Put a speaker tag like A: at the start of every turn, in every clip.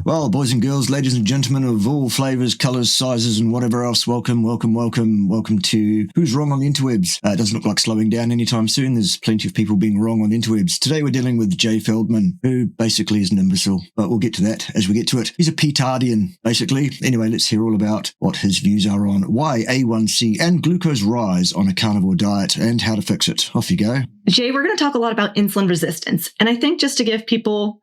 A: Well, boys and girls, ladies and gentlemen of all flavours, colours, sizes and whatever else, welcome to Who's Wrong on the Interwebs. It doesn't look like slowing down anytime soon. There's plenty of people being wrong on the interwebs. Today we're dealing with Jay Feldman, who basically is an imbecile, but we'll get to that as we get to it. He's a petardian, basically. Anyway, let's hear all about what his views are on why A1C and glucose rise on a carnivore diet and how to fix it. Off you go.
B: Jay, we're going to talk a lot about insulin resistance. And I think just to give people,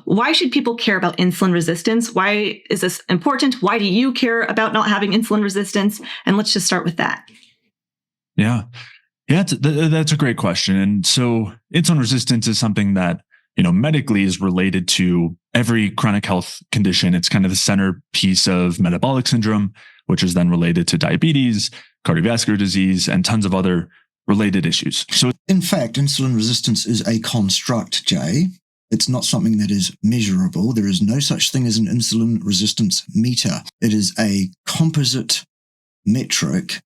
B: why should people care about insulin resistance? Why is this important? Why do you care about not having insulin resistance? And let's just start with that.
C: Yeah, that's a great question. And so insulin resistance is something that, medically is related to every chronic health condition. It's kind of the centerpiece of metabolic syndrome, which is then related to diabetes, cardiovascular disease, and tons of other related issues. So,
A: in fact, insulin resistance is a construct, Jay. It's not something that is measurable. There is no such thing as an insulin resistance meter. It is a composite metric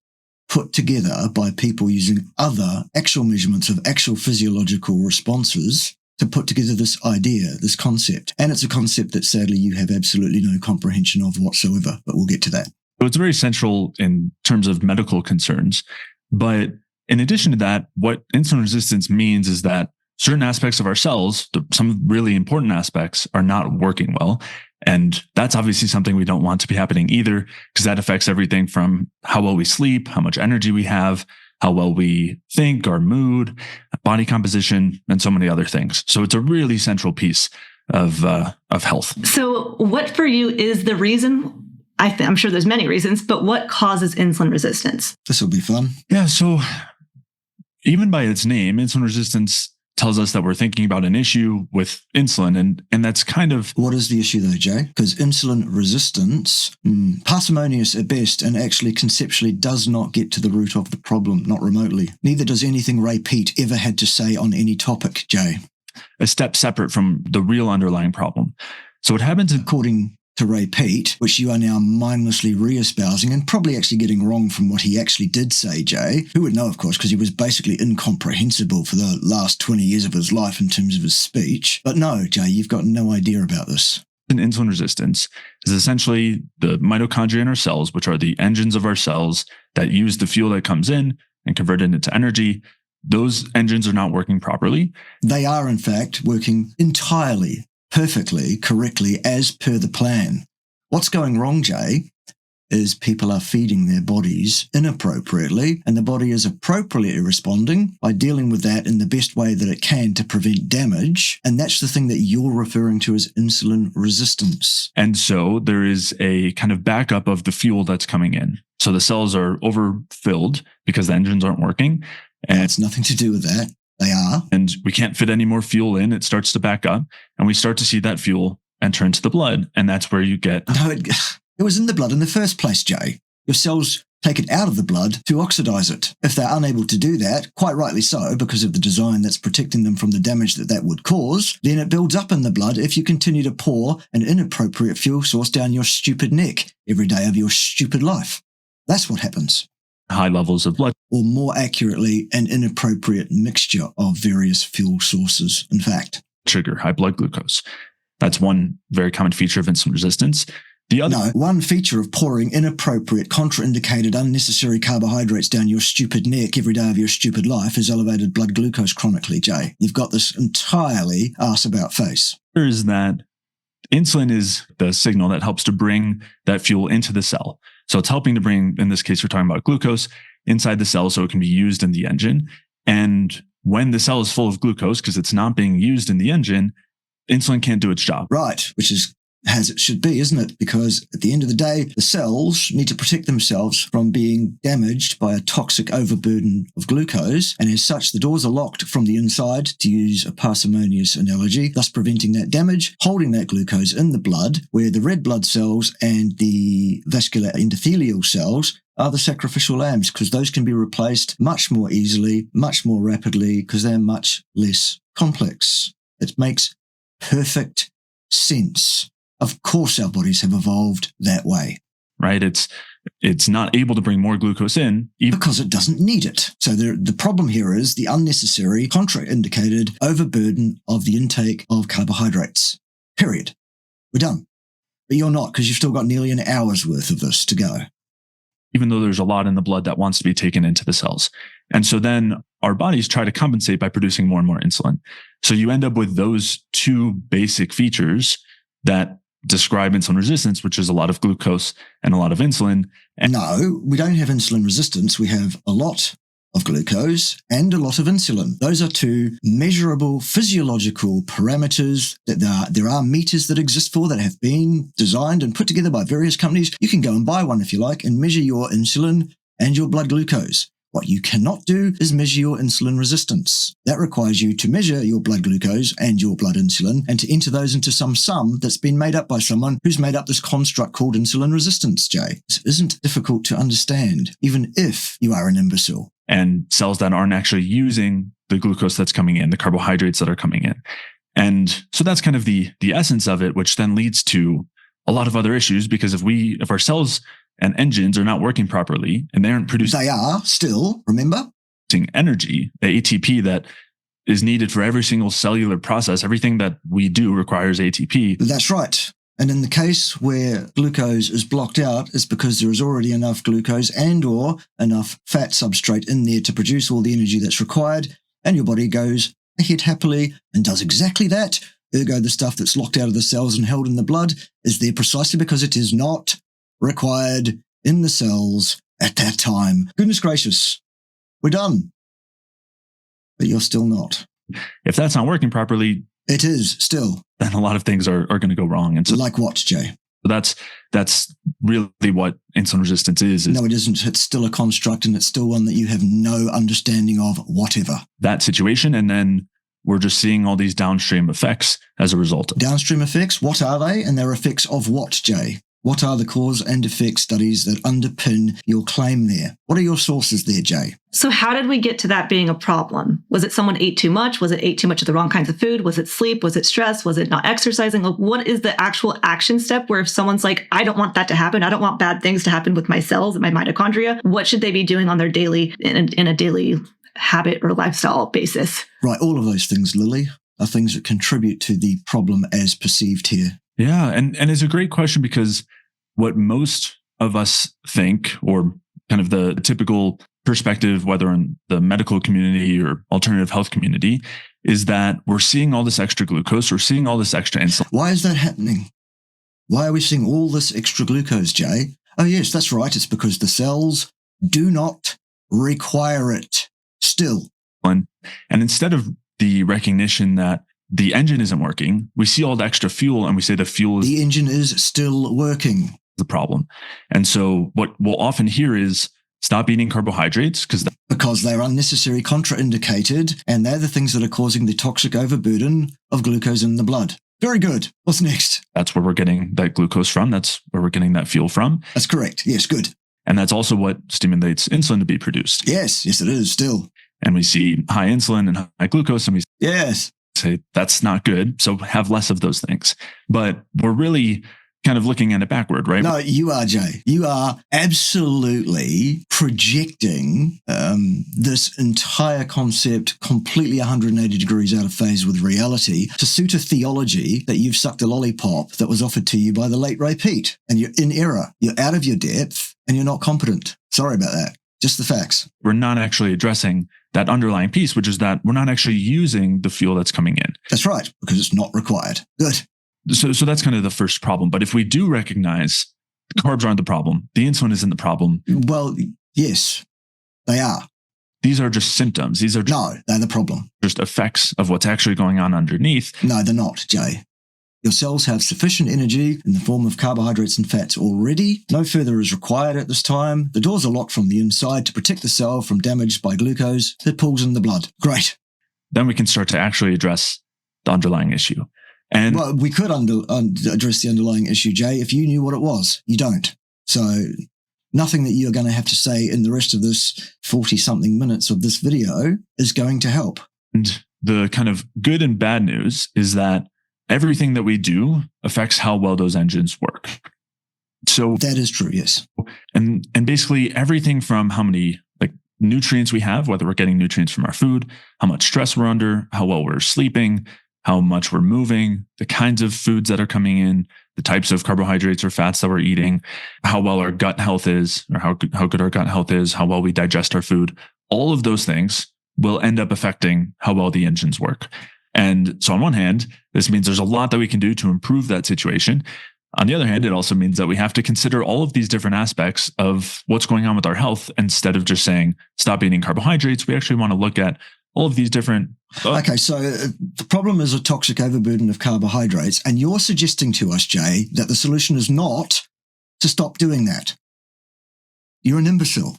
A: put together by people using other actual measurements of actual physiological responses to put together this idea, this concept. And it's a concept that sadly you have absolutely no comprehension of whatsoever, but we'll get to that.
C: So it's very central in terms of medical concerns. But in addition to that, what insulin resistance means is that certain aspects of our cells, some really important aspects, are not working well. And that's obviously something we don't want to be happening either, because that affects everything from how well we sleep, how much energy we have, how well we think, our mood, body composition, and so many other things. So it's a really central piece of health.
B: So what for you is the reason? I'm sure there's many reasons, but what causes insulin resistance?
A: This will be fun.
C: Yeah. So even by its name, insulin resistance tells us that we're thinking about an issue with insulin. And that's kind of...
A: What is the issue though, Jay? Because insulin resistance, parsimonious at best, and actually conceptually does not get to the root of the problem, not remotely. Neither does anything Ray Peat ever had to say on any topic, Jay.
C: A step separate from the real underlying problem. So what happens...
A: According to Ray Peat, which you are now mindlessly re-espousing and probably actually getting wrong from what he actually did say, Jay. Who would know, of course, because he was basically incomprehensible for the last 20 years of his life in terms of his speech. But no, Jay, you've got no idea about this.
C: Insulin resistance is essentially the mitochondria in our cells, which are the engines of our cells that use the fuel that comes in and convert it into energy. Those engines are not working properly.
A: They are, in fact, working entirely perfectly, correctly, as per the plan. What's going wrong, Jay, is people are feeding their bodies inappropriately, and the body is appropriately responding by dealing with that in the best way that it can to prevent damage. And that's the thing that you're referring to as insulin resistance.
C: And so there is a kind of backup of the fuel that's coming in. So the cells are overfilled because the engines aren't working.
A: And it's nothing to do with that. They are.
C: And we can't fit any more fuel in. It starts to back up and we start to see that fuel enter into the blood. And that's where you get...
A: No, it was in the blood in the first place, Jay. Your cells take it out of the blood to oxidize it. If they're unable to do that, quite rightly so, because of the design that's protecting them from the damage that would cause, then it builds up in the blood if you continue to pour an inappropriate fuel source down your stupid neck every day of your stupid life. That's what happens.
C: High levels of blood.
A: Or more accurately, an inappropriate mixture of various fuel sources, in fact.
C: Trigger high blood glucose. That's one very common feature of insulin resistance. The other...
A: No, one feature of pouring inappropriate, contraindicated, unnecessary carbohydrates down your stupid neck every day of your stupid life is elevated blood glucose chronically, Jay. You've got this entirely arse-about face.
C: There is that insulin is the signal that helps to bring that fuel into the cell. So it's helping to bring, in this case, we're talking about glucose inside the cell so it can be used in the engine. And when the cell is full of glucose, because it's not being used in the engine, insulin can't do its job.
A: Right, which is as it should be, isn't it? Because at the end of the day, the cells need to protect themselves from being damaged by a toxic overburden of glucose. And as such, the doors are locked from the inside, to use a parsimonious analogy, thus preventing that damage, holding that glucose in the blood, where the red blood cells and the vascular endothelial cells are the sacrificial lambs, because those can be replaced much more easily, much more rapidly, because they're much less complex. It makes perfect sense. Of course, our bodies have evolved that way.
C: Right? It's not able to bring more glucose in.
A: Because it doesn't need it. So the problem here is the unnecessary, contraindicated overburden of the intake of carbohydrates. Period. We're done. But you're not, because you've still got nearly an hour's worth of this to go.
C: Even though there's a lot in the blood that wants to be taken into the cells. And so then our bodies try to compensate by producing more and more insulin. So you end up with those two basic features that describe insulin resistance, which is a lot of glucose and a lot of insulin. And
A: no, we don't have insulin resistance. We have a lot of glucose and a lot of insulin. Those are two measurable physiological parameters that there are meters that exist for, that have been designed and put together by various companies. You can go and buy one if you like and measure your insulin and your blood glucose. What you cannot do is measure your insulin resistance. That requires you to measure your blood glucose and your blood insulin and to enter those into some sum that's been made up by someone who's made up this construct called insulin resistance, Jay. This isn't difficult to understand, even if you are an imbecile.
C: And cells that aren't actually using the glucose that's coming in, the carbohydrates that are coming in. And so that's kind of the essence of it, which then leads to a lot of other issues, because if our cells and engines are not working properly and they aren't producing...
A: They are still, remember?
C: Energy, the ATP that is needed for every single cellular process. Everything that we do requires ATP.
A: That's right. And in the case where glucose is blocked out, it's because there is already enough glucose and or enough fat substrate in there to produce all the energy that's required, and your body goes ahead happily and does exactly that. Ergo, the stuff that's locked out of the cells and held in the blood is there precisely because it is not required in the cells at that time. Goodness gracious, we're done. But you're still not.
C: If that's not working properly...
A: It is still.
C: Then a lot of things are going to go wrong. And so,
A: like what, Jay?
C: That's really what insulin resistance is.
A: No, it isn't. It's still a construct, and it's still one that you have no understanding of whatever.
C: That situation, and then we're just seeing all these downstream effects as a result.
A: Downstream effects, what are they? And they're effects of what, Jay? What are the cause and effect studies that underpin your claim there? What are your sources there, Jay?
B: So how did we get to that being a problem? Was it someone ate too much? Was it ate too much of the wrong kinds of food? Was it sleep? Was it stress? Was it not exercising? Like, what is the actual action step where if someone's like, I don't want that to happen. I don't want bad things to happen with my cells and my mitochondria. What should they be doing on their daily, in a daily habit or lifestyle basis?
A: Right. All of those things, Lily, are things that contribute to the problem as perceived here.
C: Yeah. And it's a great question, because what most of us think, or kind of the typical perspective, whether in the medical community or alternative health community, is that we're seeing all this extra glucose, we're seeing all this extra insulin.
A: Why is that happening? Why are we seeing all this extra glucose, Jay? Oh, yes, that's right. It's because the cells do not require it still.
C: And instead of the recognition that the engine isn't working, we see all the extra fuel and we say the fuel is...
A: The engine is still working.
C: The problem. And so what we'll often hear is stop eating carbohydrates
A: because they're unnecessary, contraindicated, and they're the things that are causing the toxic overburden of glucose in the blood. Very good. What's next?
C: That's where we're getting that glucose from. That's where we're getting that fuel from.
A: That's correct. Yes, good.
C: And that's also what stimulates insulin to be produced.
A: Yes, it is still.
C: And we see high insulin and high glucose, and we say that's not good. So have less of those things. But we're really kind of looking at it backward, right?
A: No, you are, Jay. You are absolutely projecting this entire concept completely 180 degrees out of phase with reality to suit a theology that you've sucked a lollipop that was offered to you by the late Ray Pete. And you're in error. You're out of your depth and you're not competent. Sorry about that. Just the facts.
C: We're not actually addressing that underlying piece, which is that we're not actually using the fuel that's coming in.
A: That's right, because it's not required. Good.
C: So that's kind of the first problem. But if we do recognize the carbs aren't the problem, the insulin isn't the problem.
A: Well, yes, they are.
C: These are just symptoms.
A: No, they're the problem.
C: Just effects of what's actually going on underneath.
A: No, they're not, Jay. Your cells have sufficient energy in the form of carbohydrates and fats already. No further is required at this time. The doors are locked from the inside to protect the cell from damage by glucose that pools in the blood. Great.
C: Then we can start to actually address the underlying issue. And
A: well, we could address the underlying issue, Jay, if you knew what it was. You don't. So nothing that you're going to have to say in the rest of this 40-something minutes of this video is going to help.
C: And the kind of good and bad news is that everything that we do affects how well those engines work. So
A: that is true, yes.
C: And basically everything from how many nutrients we have, whether we're getting nutrients from our food, how much stress we're under, how well we're sleeping, how much we're moving, the kinds of foods that are coming in, the types of carbohydrates or fats that we're eating, how well our gut health is, or how good our gut health is, how well we digest our food. All of those things will end up affecting how well the engines work. And so on one hand, this means there's a lot that we can do to improve that situation. On the other hand, it also means that we have to consider all of these different aspects of what's going on with our health instead of just saying, stop eating carbohydrates. We actually want to look at all of these different.
A: Okay, so the problem is a toxic overburden of carbohydrates. And you're suggesting to us, Jay, that the solution is not to stop doing that. You're an imbecile.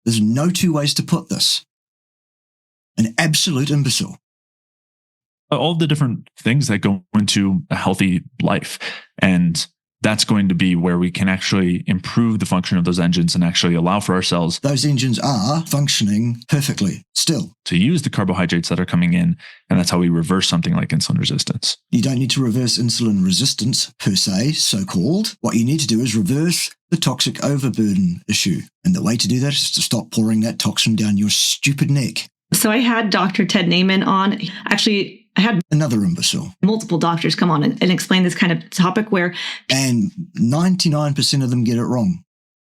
A: There's no two ways to put this. An absolute imbecile.
C: All the different things that go into a healthy life. And that's going to be where we can actually improve the function of those engines and actually allow for ourselves.
A: Those engines are functioning perfectly still.
C: To use the carbohydrates that are coming in. And that's how we reverse something like insulin resistance.
A: You don't need to reverse insulin resistance per se, so-called. What you need to do is reverse the toxic overburden issue. And the way to do that is to stop pouring that toxin down your stupid neck.
B: So I had Dr. Ted Naiman on. Actually, I had
A: another imbecile.
B: Multiple doctors come on and explain this kind of topic where...
A: And 99% of them get it wrong.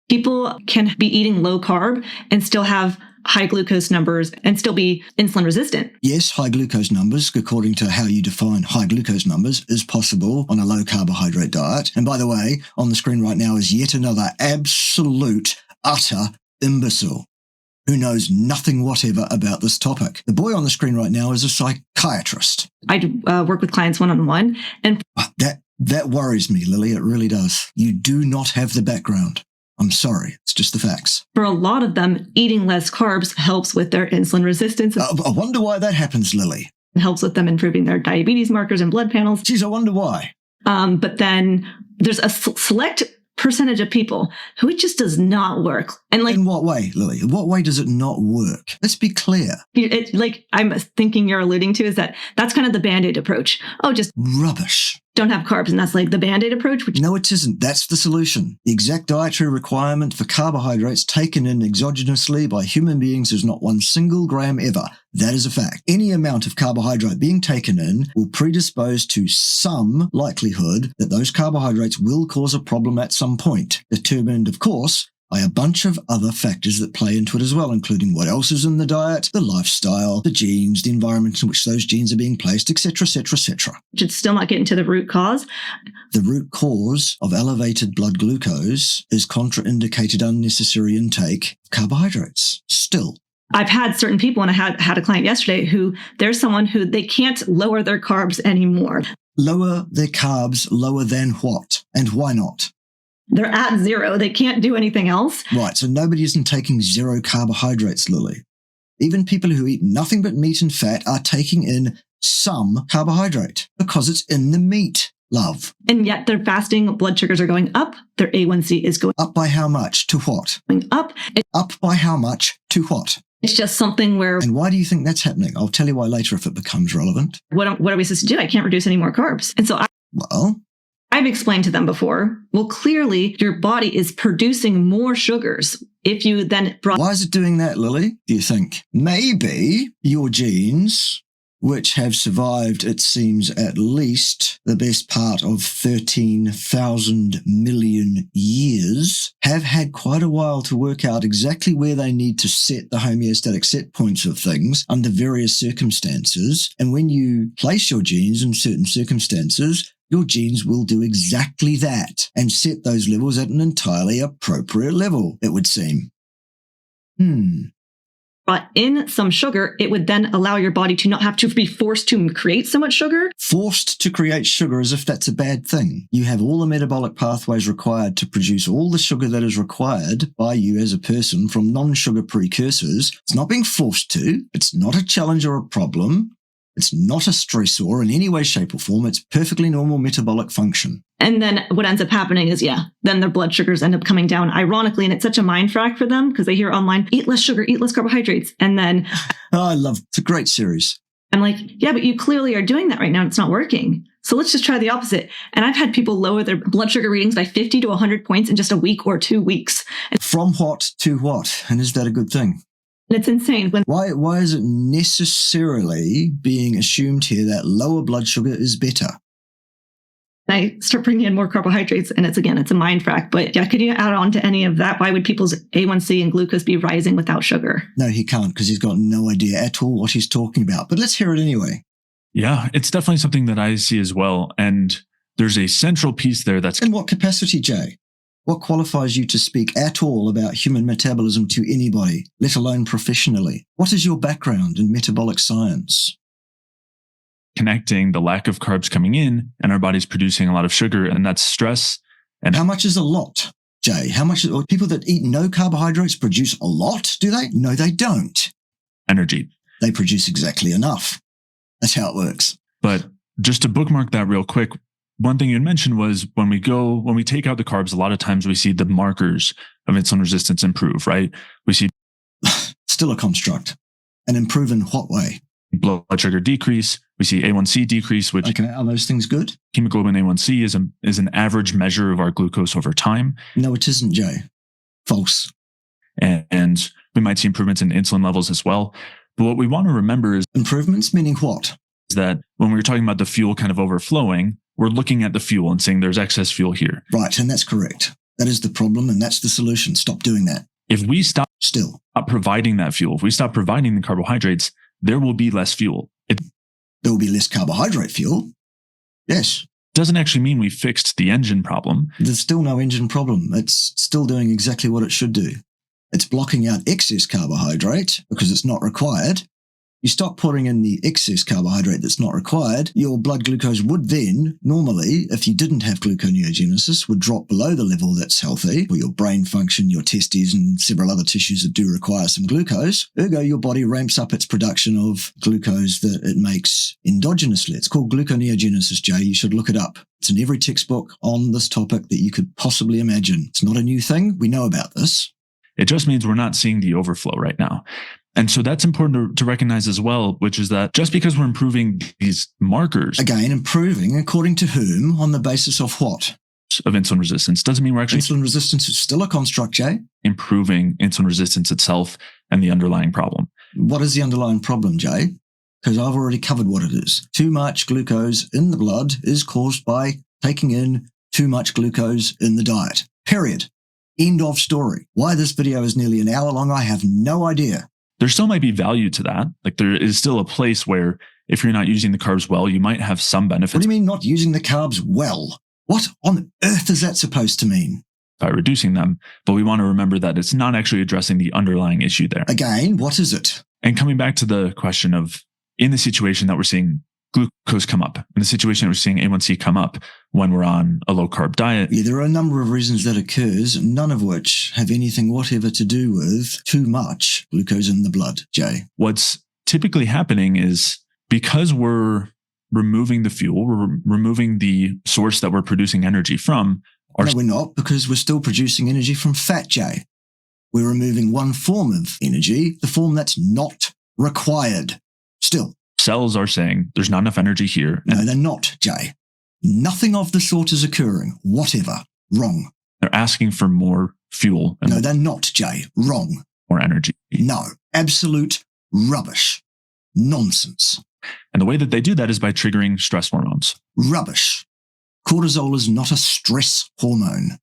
B: People can be eating low carb and still have high glucose numbers and still be insulin resistant.
A: Yes, high glucose numbers, according to how you define high glucose numbers, is possible on a low carbohydrate diet. And by the way, on the screen right now is yet another absolute, utter imbecile who knows nothing whatever about this topic. The boy on the screen right now is a psychiatrist.
B: I work with clients one-on-one. And
A: that worries me, Lillie. It really does. You do not have the background. I'm sorry. It's just the facts.
B: For a lot of them, eating less carbs helps with their insulin resistance.
A: I wonder why that happens, Lillie.
B: It helps with them improving their diabetes markers and blood panels.
A: Geez, I wonder why.
B: But then there's a select percentage of people who it just does not work. And
A: in what way, Lillie? In what way does it not work? Let's be clear.
B: It, like I'm thinking you're alluding to is that's kind of the Band-Aid approach. Oh, just
A: rubbish.
B: Don't have carbs. And that's like the Band-Aid approach.
A: No, it isn't. That's the solution. The exact dietary requirement for carbohydrates taken in exogenously by human beings is not 1 single gram ever. That is a fact. Any amount of carbohydrate being taken in will predispose to some likelihood that those carbohydrates will cause a problem at some point, determined, of course, by a bunch of other factors that play into it as well, including what else is in the diet, the lifestyle, the genes, the environment in which those genes are being placed, etc., etc., etc.
B: Should still not get into the root cause.
A: The root cause of elevated blood glucose is contraindicated unnecessary intake of carbohydrates. Still.
B: I've had certain people, and I had a client yesterday who there's someone who they can't lower their carbs anymore.
A: Lower their carbs lower than what? And why not?
B: They're at zero. They can't do anything else.
A: Right. So nobody isn't taking zero carbohydrates, Lillie. Even people who eat nothing but meat and fat are taking in some carbohydrate because it's in the meat, love.
B: And yet their fasting blood sugars are going up. Their A1C is going
A: up by how much to what?
B: Going up.
A: Up by how much to what?
B: It's just something where...
A: And why do you think that's happening? I'll tell you why later if it becomes relevant.
B: What are we supposed to do? I can't reduce any more carbs. And so I've explained to them before, well, clearly your body is producing more sugars. If you then
A: Why is it doing that, Lillie, do you think? Maybe your genes, which have survived, it seems, at least the best part of 13,000 million years, have had quite a while to work out exactly where they need to set the homeostatic set points of things under various circumstances. And when you place your genes in certain circumstances, your genes will do exactly that and set those levels at an entirely appropriate level, it would seem.
B: But in some sugar, it would then allow your body to not have to be forced to create so much sugar.
A: Forced to create sugar as if that's a bad thing. You have all the metabolic pathways required to produce all the sugar that is required by you as a person from non-sugar precursors. It's not being forced to. It's not a challenge or a problem. It's not a stressor in any way, shape, or form. It's perfectly normal metabolic function.
B: And then what ends up happening is, then their blood sugars end up coming down, ironically, and it's such a mind frack for them because they hear online, eat less sugar, eat less carbohydrates. And then...
A: it's a great series.
B: I'm like, yeah, but you clearly are doing that right now. And it's not working. So let's just try the opposite. And I've had people lower their blood sugar readings by 50 to 100 points in just a week or 2 weeks.
A: From what to what? And is that a good thing?
B: It's insane.
A: Why is it necessarily being assumed here that lower blood sugar is better?
B: I start bringing in more carbohydrates, and it's a mind frack. But yeah, could you add on to any of that? Why would people's A1C and glucose be rising without sugar?
A: No, he can't, because he's got no idea at all what he's talking about. But let's hear it anyway.
C: Yeah, it's definitely something that I see as well. And there's a central piece there that's...
A: In what capacity, Jay? What qualifies you to speak at all about human metabolism to anybody, let alone professionally? What is your background in metabolic science?
C: Connecting the lack of carbs coming in and our body's producing a lot of sugar, and that's stress. And
A: how much is a lot, Jay? How much? People that eat no carbohydrates produce a lot, do they? No, they don't.
C: Energy.
A: They produce exactly enough. That's how it works.
C: But just to bookmark that real quick, one thing you had mentioned was when we take out the carbs, a lot of times we see the markers of insulin resistance improve, right? We see
A: still a construct. And improve in what way?
C: Blood sugar decrease. We see A1C decrease, which
A: okay, are those things good?
C: Hemoglobin A1C is an average measure of our glucose over time.
A: No, it isn't, Jay. False.
C: And we might see improvements in insulin levels as well. But what we want to remember is
A: improvements, meaning what?
C: Is that when we were talking about the fuel kind of overflowing, we're looking at the fuel and saying there's excess fuel here.
A: Right, and that's correct. That is the problem, and that's the solution. Stop doing that.
C: If we stop providing that fuel, if we stop providing the carbohydrates, there will be less fuel.
A: There will be less carbohydrate fuel. Yes.
C: Doesn't actually mean we fixed the engine problem.
A: There's still no engine problem. It's still doing exactly what it should do. It's blocking out excess carbohydrate because it's not required. You stop putting in the excess carbohydrate that's not required, your blood glucose would then, normally, if you didn't have gluconeogenesis, would drop below the level that's healthy for your brain function, your testes, and several other tissues that do require some glucose. Ergo, your body ramps up its production of glucose that it makes endogenously. It's called gluconeogenesis, Jay. You should look it up. It's in every textbook on this topic that you could possibly imagine. It's not a new thing. We know about this.
C: It just means we're not seeing the overflow right now. And so that's important to recognize as well, which is that just because we're improving these markers.
A: Again, improving according to whom, on the basis of what?
C: Of insulin resistance doesn't mean we're actually...
A: Insulin resistance is still a construct, Jay.
C: Improving insulin resistance itself and the underlying problem.
A: What is the underlying problem, Jay? Because I've already covered what it is. Too much glucose in the blood is caused by taking in too much glucose in the diet. Period. End of story. Why this video is nearly an hour long, I have no idea.
C: There still might be value to that. Like there is still a place where if you're not using the carbs well, you might have some benefits.
A: What do you mean not using the carbs well? What on earth is that supposed to mean?
C: By reducing them. But we want to remember that it's not actually addressing the underlying issue there.
A: Again, what is it?
C: And coming back to the question of in the situation that we're seeing glucose come up, in the situation that we're seeing A1C come up when we're on a low carb diet.
A: Yeah, there are a number of reasons that occurs, none of which have anything whatever to do with too much glucose in the blood, Jay.
C: What's typically happening is because we're removing the fuel, we're removing the source that we're producing energy from.
A: No, we're not, because we're still producing energy from fat, Jay. We're removing one form of energy, the form that's not required. Still.
C: Cells are saying there's not enough energy here.
A: No, they're not, Jay. Nothing of the sort is occurring. Whatever. Wrong.
C: They're asking for more fuel.
A: No, they're not, Jay. Wrong.
C: More energy.
A: No. Absolute rubbish. Nonsense.
C: And the way that they do that is by triggering stress hormones.
A: Rubbish. Cortisol is not a stress hormone.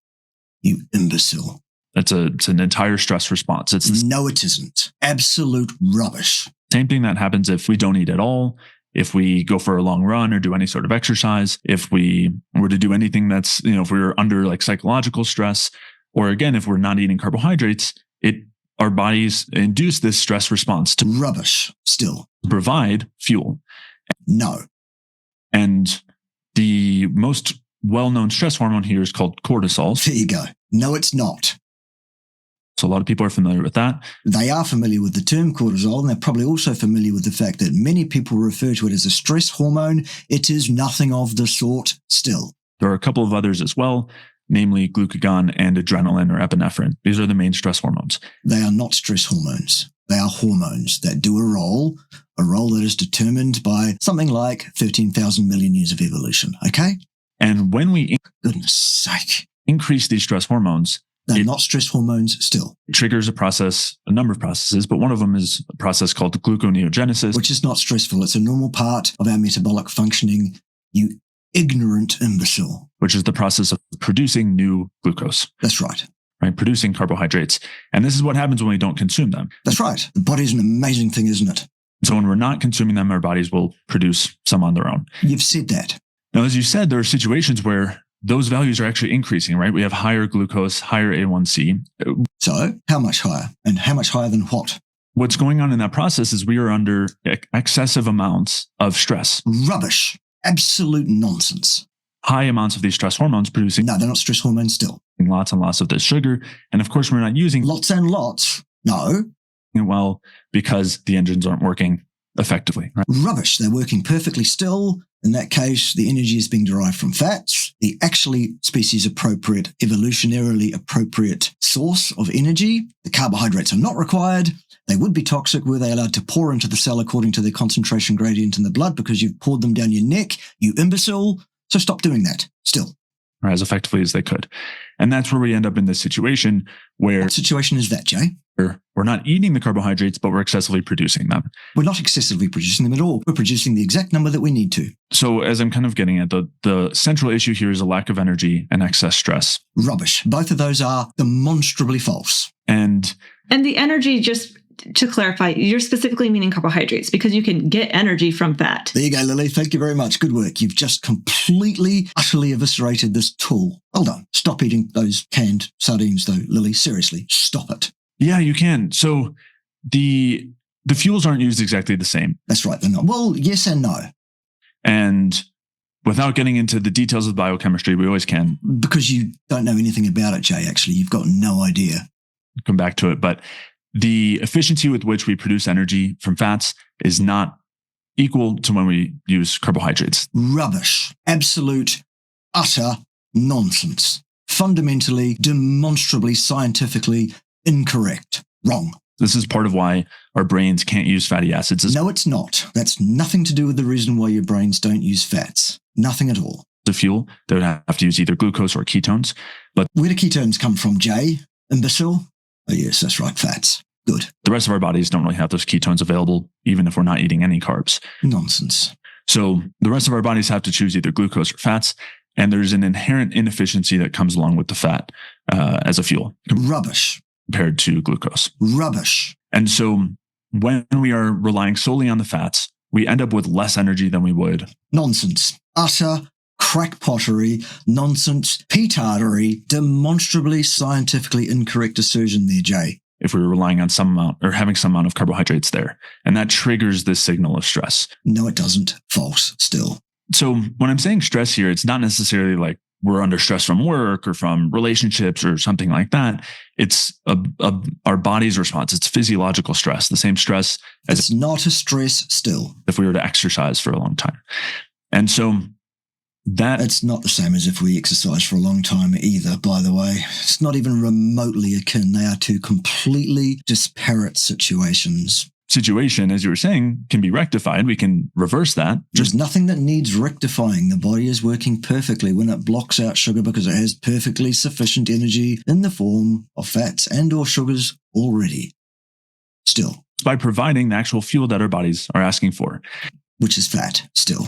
A: You imbecile.
C: It's an entire stress response.
A: No, it isn't. Absolute rubbish.
C: Same thing that happens if we don't eat at all, if we go for a long run or do any sort of exercise, if we were to do anything that's, if we were under like psychological stress, or again, if we're not eating carbohydrates, our bodies induce this stress response to
A: rubbish still
C: provide fuel.
A: No.
C: And the most well-known stress hormone here is called cortisol.
A: There you go. No, it's not.
C: So a lot of people are familiar with that.
A: They are familiar with the term cortisol, and they're probably also familiar with the fact that many people refer to it as a stress hormone. It is nothing of the sort still.
C: There are a couple of others as well, namely glucagon and adrenaline or epinephrine. These are the main stress hormones.
A: They are not stress hormones. They are hormones that do a role that is determined by something like 13,000 million years of evolution, okay?
C: And when we
A: goodness sake,
C: increase these stress hormones,
A: They're not stress hormones still.
C: It triggers a number of processes, but one of them is a process called gluconeogenesis.
A: Which is not stressful. It's a normal part of our metabolic functioning, you ignorant imbecile.
C: Which is the process of producing new glucose.
A: That's right.
C: Right? Producing carbohydrates. And this is what happens when we don't consume them.
A: That's right. The body's an amazing thing, isn't it?
C: So when we're not consuming them, our bodies will produce some on their own.
A: You've said that.
C: Now, as you said, there are situations where those values are actually increasing, right? We have higher glucose, higher A1C.
A: So how much higher? And how much higher than what?
C: What's going on in that process is we are under excessive amounts of stress.
A: Rubbish. Absolute nonsense.
C: High amounts of these stress hormones producing.
A: No, they're not stress hormones still.
C: Lots and lots of this sugar. And of course, we're not using
A: lots and lots. No.
C: Well, because the engines aren't working effectively. Right?
A: Rubbish. They're working perfectly still. In that case, the energy is being derived from fats, the actually species appropriate, evolutionarily appropriate source of energy. The carbohydrates are not required. They would be toxic were they allowed to pour into the cell according to their concentration gradient in the blood because you've poured them down your neck, you imbecile. So stop doing that still.
C: Or as effectively as they could. And that's where we end up in this situation where...
A: What situation is that, Jay?
C: We're not eating the carbohydrates, but we're excessively producing them.
A: We're not excessively producing them at all. We're producing the exact number that we need to.
C: So as I'm kind of getting at, the central issue here is a lack of energy and excess stress.
A: Rubbish. Both of those are demonstrably false.
C: And
B: the energy, just to clarify, you're specifically meaning carbohydrates because you can get energy from fat.
A: There you go, Lily. Thank you very much. Good work. You've just completely, utterly eviscerated this tool. Well done. Stop eating those canned sardines, though, Lily. Seriously, stop it.
C: Yeah, you can. So the fuels aren't used exactly the same.
A: That's right. They're not. Well, yes and no.
C: And without getting into the details of biochemistry, we always can.
A: Because you don't know anything about it, Jay, actually. You've got no idea.
C: Come back to it. But the efficiency with which we produce energy from fats is not equal to when we use carbohydrates.
A: Rubbish. Absolute, utter nonsense. Fundamentally, demonstrably, scientifically incorrect. Wrong.
C: This is part of why our brains can't use fatty acids.
A: No, it's not. That's nothing to do with the reason why your brains don't use fats. Nothing at all.
C: The fuel, they would have to use either glucose or ketones. But
A: where do ketones come from, Jay? Imbecile? Oh, yes, that's right. Fats. Good.
C: The rest of our bodies don't really have those ketones available, even if we're not eating any carbs.
A: Nonsense.
C: So the rest of our bodies have to choose either glucose or fats. And there's an inherent inefficiency that comes along with the fat as a fuel.
A: Rubbish.
C: Compared to glucose.
A: Rubbish.
C: And so when we are relying solely on the fats, we end up with less energy than we would.
A: Nonsense. Utter crackpottery, nonsense, petardery, demonstrably scientifically incorrect assertion there, Jay.
C: If we were relying on some amount or having some amount of carbohydrates there. And that triggers this signal of stress.
A: No, it doesn't. False still.
C: So when I'm saying stress here, it's not necessarily like we're under stress from work or from relationships or something like that. It's our body's response. It's physiological stress, the same stress as
A: it's not a stress still.
C: If we were to exercise for a long time. And so that
A: it's not the same as if we exercise for a long time either, by the way. It's not even remotely akin. They are two completely disparate situations.
C: Situation, as you were saying, can be rectified. We can reverse that.
A: There's nothing that needs rectifying. The body is working perfectly when it blocks out sugar because it has perfectly sufficient energy in the form of fats and or sugars already. Still.
C: By providing the actual fuel that our bodies are asking for.
A: Which is fat, still.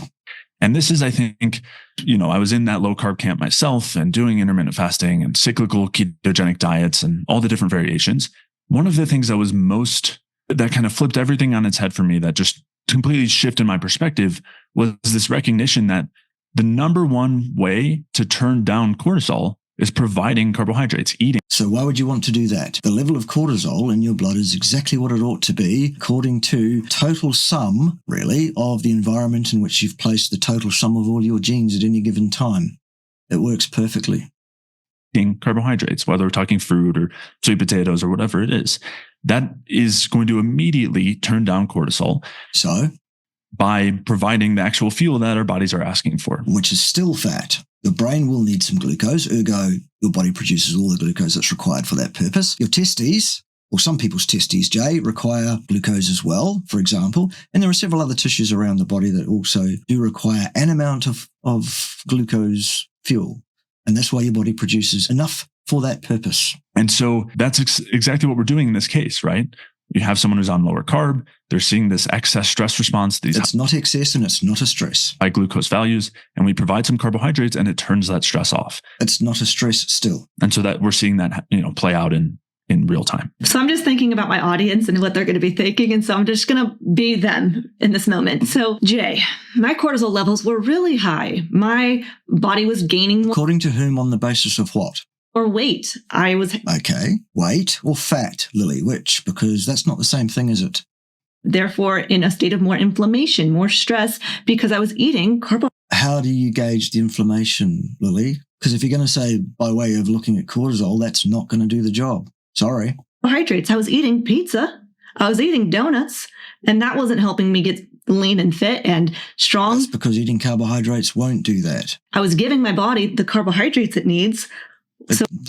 C: And this is, I think, I was in that low carb camp myself and doing intermittent fasting and cyclical ketogenic diets and all the different variations. One of the things that kind of flipped everything on its head for me, that just completely shifted my perspective, was this recognition that the number one way to turn down cortisol is providing carbohydrates, eating.
A: So why would you want to do that? The level of cortisol in your blood is exactly what it ought to be, according to total sum, really, of the environment in which you've placed the total sum of all your genes at any given time. It works perfectly.
C: Eating carbohydrates, whether we're talking fruit or sweet potatoes or whatever it is, that is going to immediately turn down cortisol.
A: So?
C: By providing the actual fuel that our bodies are asking for.
A: Which is still fat. Your brain will need some glucose, ergo your body produces all the glucose that's required for that purpose. Your testes, or some people's testes, Jay, require glucose as well, for example. And there are several other tissues around the body that also do require an amount of glucose fuel. And that's why your body produces enough for that purpose.
C: And so that's exactly what we're doing in this case, right? You have someone who's on lower carb. They're seeing this excess stress response.
A: It's not excess and it's not a stress.
C: High glucose values. And we provide some carbohydrates and it turns that stress off.
A: It's not a stress still.
C: And so that we're seeing that, play out in real time.
B: So I'm just thinking about my audience and what they're going to be thinking. And so I'm just going to be them in this moment. So Jay, my cortisol levels were really high. My body was gaining more.
A: According to whom, on the basis of what?
B: Or weight. I was...
A: Okay. Weight or fat, Lillie? Which? Because that's not the same thing, is it?
B: Therefore, in a state of more inflammation, more stress, because I was eating carbohydrates.
A: How do you gauge the inflammation, Lillie? Because if you're going to say by way of looking at cortisol, that's not going to do the job. Sorry.
B: Carbohydrates. I was eating pizza. I was eating donuts. And that wasn't helping me get lean and fit and strong.
A: That's because eating carbohydrates won't do that.
B: I was giving my body the carbohydrates it needs.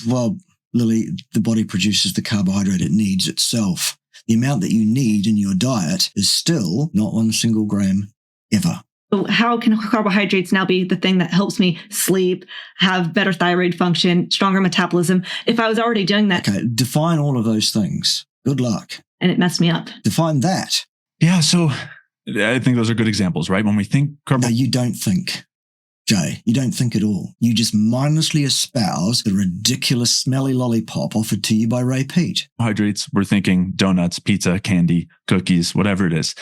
A: Well, Lillie, the body produces the carbohydrate it needs itself. The amount that you need in your diet is still not 1 single gram ever.
B: So how can carbohydrates now be the thing that helps me sleep, have better thyroid function, stronger metabolism, if I was already doing that?
A: Okay, define all of those things. Good luck.
B: And it messed me up.
A: Define that.
C: Yeah, so I think those are good examples, right? When we think
A: No, you don't think. Jay, you don't think at all. You just mindlessly espouse the ridiculous smelly lollipop offered to you by Ray Pete.
C: Carbohydrates, we're thinking donuts, pizza, candy, cookies, whatever it is.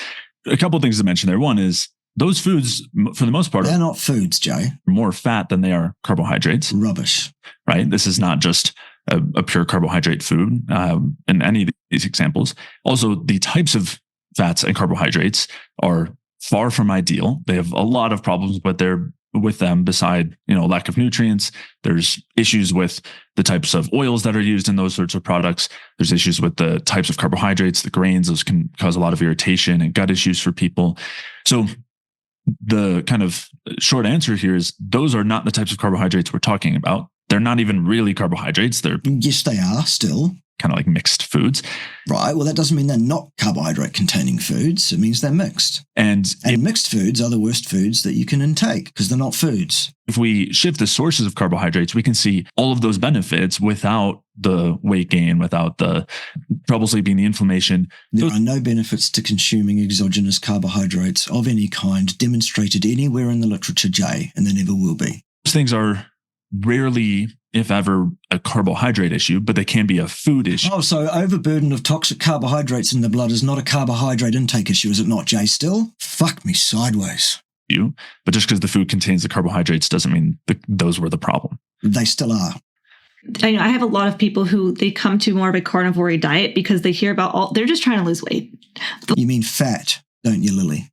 C: A couple of things to mention there. One is those foods, for the most part,
A: they're not foods, Jay.
C: Are more fat than they are carbohydrates.
A: Rubbish.
C: Right? This is not just a pure carbohydrate food in any of these examples. Also, the types of fats and carbohydrates are far from ideal. They have a lot of problems, but they're with them beside, lack of nutrients. There's issues with the types of oils that are used in those sorts of products. There's issues with the types of carbohydrates, the grains. Those can cause a lot of irritation and gut issues for people. So the kind of short answer here is those are not the types of carbohydrates we're talking about. They're not even really carbohydrates. They're
A: Yes, they are still.
C: Kind of like mixed foods.
A: Right. Well, that doesn't mean they're not carbohydrate containing foods. It means they're mixed. And mixed foods are the worst foods that you can intake because they're not foods.
C: If we shift the sources of carbohydrates, we can see all of those benefits without the weight gain, without the trouble sleeping, the inflammation.
A: There are no benefits to consuming exogenous carbohydrates of any kind demonstrated anywhere in the literature, Jay, and there never will be.
C: Those things are rarely, if ever, a carbohydrate issue, but they can be a food issue.
A: Oh, so overburden of toxic carbohydrates in the blood is not a carbohydrate intake issue, is it not, Jay, still? Fuck me sideways.
C: But just because the food contains the carbohydrates doesn't mean those were the problem.
A: They still are.
B: I have a lot of people who they come to more of a carnivore diet because they hear about they're just trying to lose weight.
A: You mean fat, don't you, Lillie?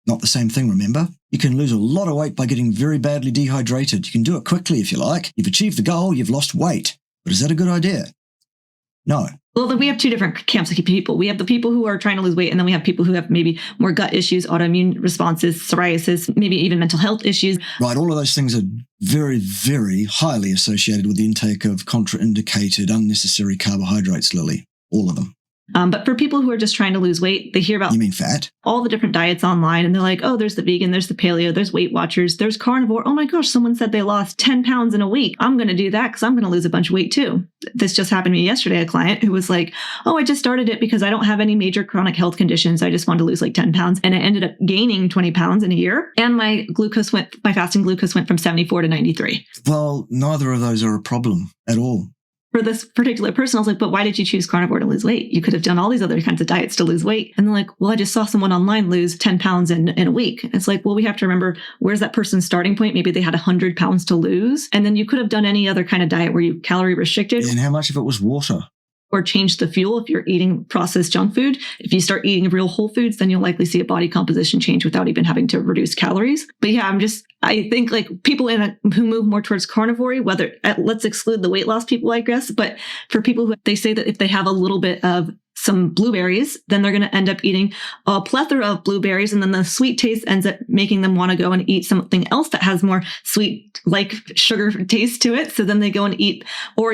A: Not the same thing, remember? You can lose a lot of weight by getting very badly dehydrated. You can do it quickly if you like. You've achieved the goal, you've lost weight. But is that a good idea? No.
B: Well, then we have two different camps of people. We have the people who are trying to lose weight, and then we have people who have maybe more gut issues, autoimmune responses, psoriasis, maybe even mental health issues.
A: Right, all of those things are very, very highly associated with the intake of contraindicated, unnecessary carbohydrates, Lillie. All of them.
B: But for people who are just trying to lose weight, they hear about
A: You mean fat?
B: All the different diets online, and they're like, oh, there's the vegan, there's the paleo, there's Weight Watchers, there's carnivore. Oh my gosh, someone said they lost 10 pounds in a week. I'm going to do that because I'm going to lose a bunch of weight too. This just happened to me yesterday, a client who was like, oh, I just started it because I don't have any major chronic health conditions. I just wanted to lose like 10 pounds. And I ended up gaining 20 pounds in a year. And my fasting glucose went from 74 to 93.
A: Well, neither of those are a problem at all.
B: For this particular person, I was like, but why did you choose carnivore to lose weight? You could have done all these other kinds of diets to lose weight. And they're like, well, I just saw someone online lose 10 pounds in a week. It's like, well, we have to remember, where's that person's starting point? Maybe they had 100 pounds to lose. And then you could have done any other kind of diet where you calorie restricted.
A: And how much of it was water?
B: Or change the fuel if you're eating processed junk food. If you start eating real whole foods, then you'll likely see a body composition change without even having to reduce calories. But yeah, I think like people who move more towards carnivore, let's exclude the weight loss people, I guess. But for people who they say that if they have a little bit of some blueberries, then they're going to end up eating a plethora of blueberries. And then the sweet taste ends up making them want to go and eat something else that has more sweet, like sugar taste to it. So then they go and eat.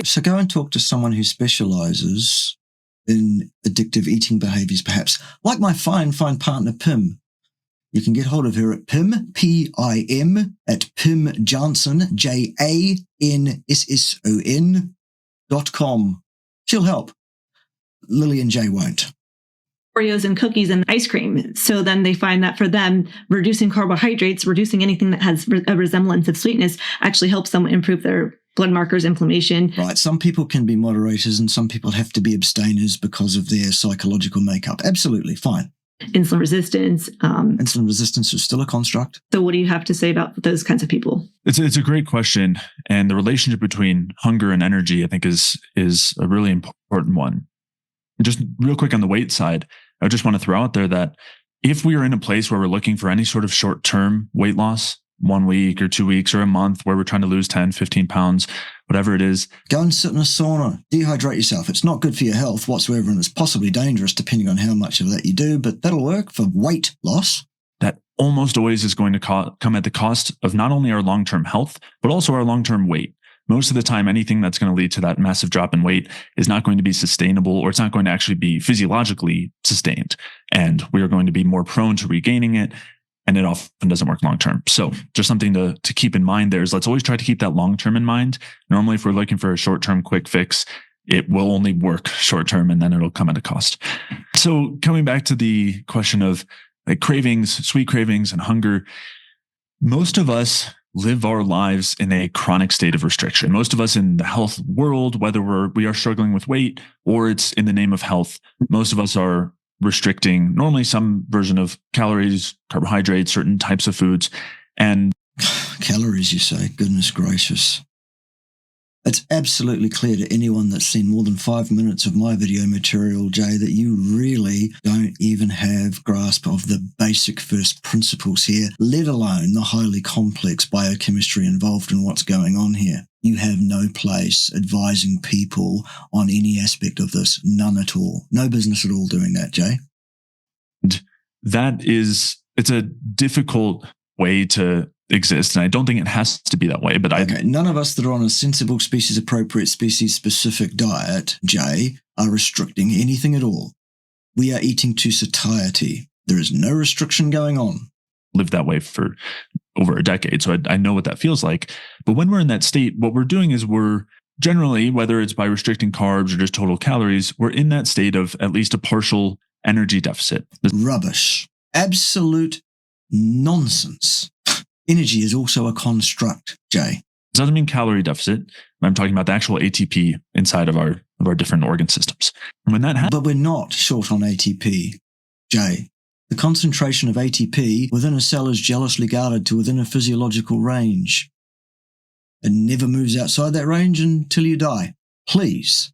A: So go and talk to someone who specializes in addictive eating behaviors, perhaps, like my fine partner, Pim. You can get hold of her at Pim, P-I-M, at Pim Johnson, Janson, Lillie.com. She'll help. Lillie and Jay won't.
B: Oreos and cookies and ice cream. So then they find that for them, reducing carbohydrates, reducing anything that has a resemblance of sweetness actually helps them improve their blood markers, inflammation.
A: Right. Some people can be moderators and some people have to be abstainers because of their psychological makeup. Absolutely. Fine.
B: Insulin resistance.
A: Insulin resistance is still a construct.
B: So what do you have to say about those kinds of people?
C: It's a great question. And the relationship between hunger and energy, I think, is a really important one. Just real quick on the weight side, I just want to throw out there that if we are in a place where we're looking for any sort of short-term weight loss, 1 week or 2 weeks or a month where we're trying to lose 10, 15 pounds, whatever it is.
A: Go and sit in a sauna. Dehydrate yourself. It's not good for your health whatsoever, and it's possibly dangerous depending on how much of that you do, but that'll work for weight loss.
C: That almost always is going to come at the cost of not only our long-term health, but also our long-term weight. Most of the time, anything that's going to lead to that massive drop in weight is not going to be sustainable, or it's not going to actually be physiologically sustained. And we are going to be more prone to regaining it. And it often doesn't work long-term. So just something to keep in mind there is let's always try to keep that long-term in mind. Normally, if we're looking for a short-term quick fix, it will only work short-term and then it'll come at a cost. So coming back to the question of like cravings, sweet cravings and hunger, most of us live our lives in a chronic state of restriction. Most of us in the health world, whether we are struggling with weight or it's in the name of health, most of us are restricting normally some version of calories, carbohydrates, certain types of foods. And
A: calories, you say? Goodness gracious. It's absolutely clear to anyone that's seen more than 5 minutes of my video material, Jay, that you really don't even have grasp of the basic first principles here, let alone the highly complex biochemistry involved in what's going on here. You have no place advising people on any aspect of this, none at all. No business at all doing that, Jay.
C: And it's a difficult way to exist, and I don't think it has to be that way. But
A: none of us that are on a sensible, species-appropriate, species-specific diet, Jay, are restricting anything at all. We are eating to satiety. There is no restriction going on.
C: Lived that way for over a decade, so I know what that feels like. But when we're in that state, what we're doing is we're generally, whether it's by restricting carbs or just total calories, we're in that state of at least a partial energy deficit.
A: Rubbish. Absolute nonsense. Energy is also a construct, Jay.
C: It doesn't mean calorie deficit. I'm talking about the actual ATP inside of our different organ systems. When that happens,
A: but we're not short on ATP, Jay. The concentration of ATP within a cell is jealously guarded to within a physiological range. It never moves outside that range until you die. Please.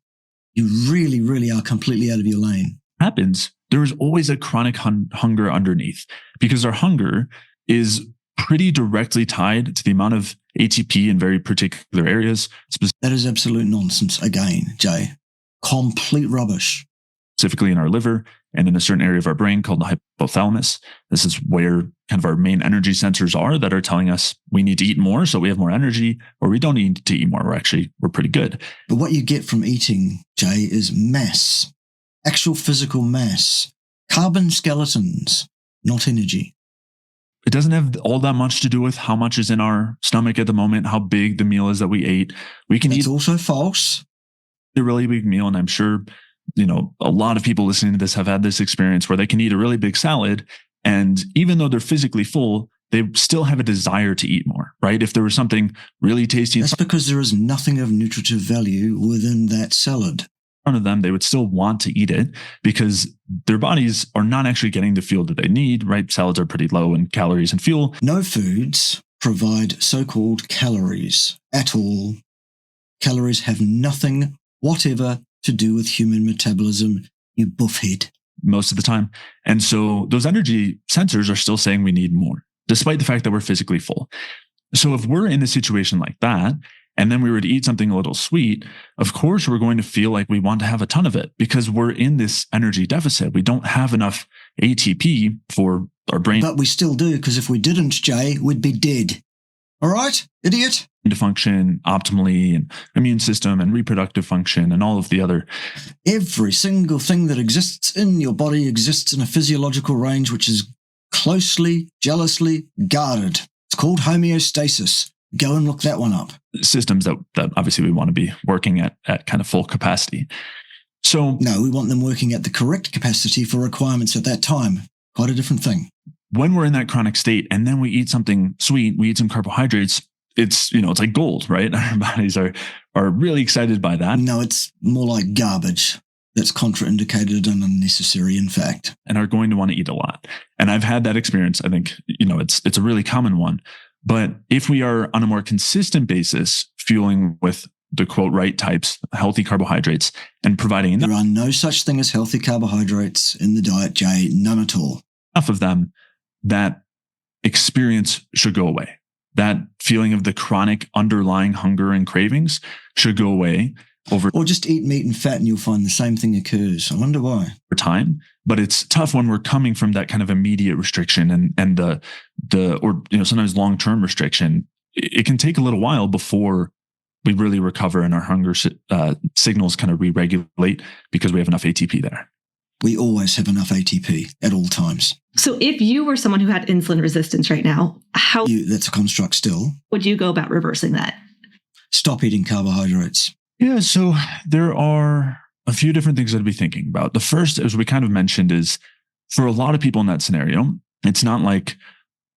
A: You really, really are completely out of your lane.
C: Happens. There is always a chronic hunger underneath, because our hunger is pretty directly tied to the amount of ATP in very particular areas.
A: That is absolute nonsense again, Jay. Complete rubbish.
C: Specifically in our liver and in a certain area of our brain called the hypothalamus. This is where kind of our main energy sensors are that are telling us we need to eat more so we have more energy, or we don't need to eat more. We're pretty good.
A: But what you get from eating, Jay, is mass. Actual physical mass. Carbon skeletons, not energy.
C: It doesn't have all that much to do with how much is in our stomach at the moment, how big the meal is that we ate. We can eat
A: also false.
C: A really big meal, and I'm sure, a lot of people listening to this have had this experience where they can eat a really big salad, and even though they're physically full, they still have a desire to eat more, right? If there was something really tasty,
A: that's because there is nothing of nutritive value within that salad.
C: Of them, they would still want to eat it because their bodies are not actually getting the fuel that they need, right? Salads are pretty low in calories and fuel.
A: No foods provide so-called calories at all. Calories have nothing whatever to do with human metabolism, you buffhead.
C: Most of the time. And so those energy sensors are still saying we need more, despite the fact that we're physically full. So if we're in a situation like that, and then we were to eat something a little sweet, of course, we're going to feel like we want to have a ton of it because we're in this energy deficit. We don't have enough ATP for our brain.
A: But we still do, because if we didn't, Jay, we'd be dead. All right, idiot?
C: To function optimally, and immune system and reproductive function and all of the other.
A: Every single thing that exists in your body exists in a physiological range which is closely, jealously guarded. It's called homeostasis. Go and look that one up.
C: Systems that obviously we want to be working at kind of full capacity. So
A: no, we want them working at the correct capacity for requirements at that time. Quite a different thing.
C: When we're in that chronic state and then we eat something sweet, we eat some carbohydrates, it's like gold, right? Our bodies are really excited by that.
A: No, it's more like garbage. That's contraindicated and unnecessary, in fact.
C: And are going to want to eat a lot. And I've had that experience. I think, it's a really common one. But if we are on a more consistent basis, fueling with the quote right types, healthy carbohydrates, and providing enough.
A: There are no such thing as healthy carbohydrates in the diet, Jay. None at all.
C: Enough of them, that experience should go away. That feeling of the chronic underlying hunger and cravings should go away
A: or just eat meat and fat and you'll find the same thing occurs. I wonder why.
C: Over time. But it's tough when we're coming from that kind of immediate restriction and the sometimes long-term restriction. It can take a little while before we really recover and our hunger signals kind of re-regulate because we have enough ATP there.
A: We always have enough ATP at all times.
B: So if you were someone who had insulin resistance right now,
A: that's a construct still.
B: Would you go about reversing that?
A: Stop eating carbohydrates.
C: Yeah, so there are a few different things I'd be thinking about. The first, as we kind of mentioned, is for a lot of people in that scenario, it's not like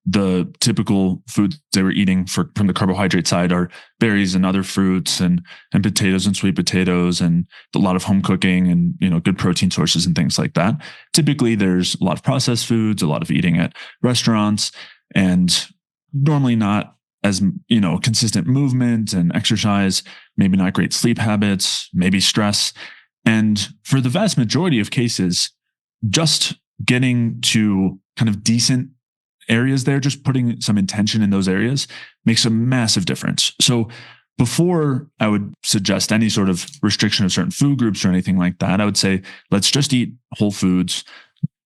C: the typical foods they were eating from the carbohydrate side are berries and other fruits and potatoes and sweet potatoes and a lot of home cooking and good protein sources and things like that. Typically, there's a lot of processed foods, a lot of eating at restaurants, and normally not as consistent movement and exercise, maybe not great sleep habits, maybe stress. And for the vast majority of cases, just getting to kind of decent areas there, just putting some intention in those areas makes a massive difference. So before I would suggest any sort of restriction of certain food groups or anything like that, I would say, let's just eat whole foods,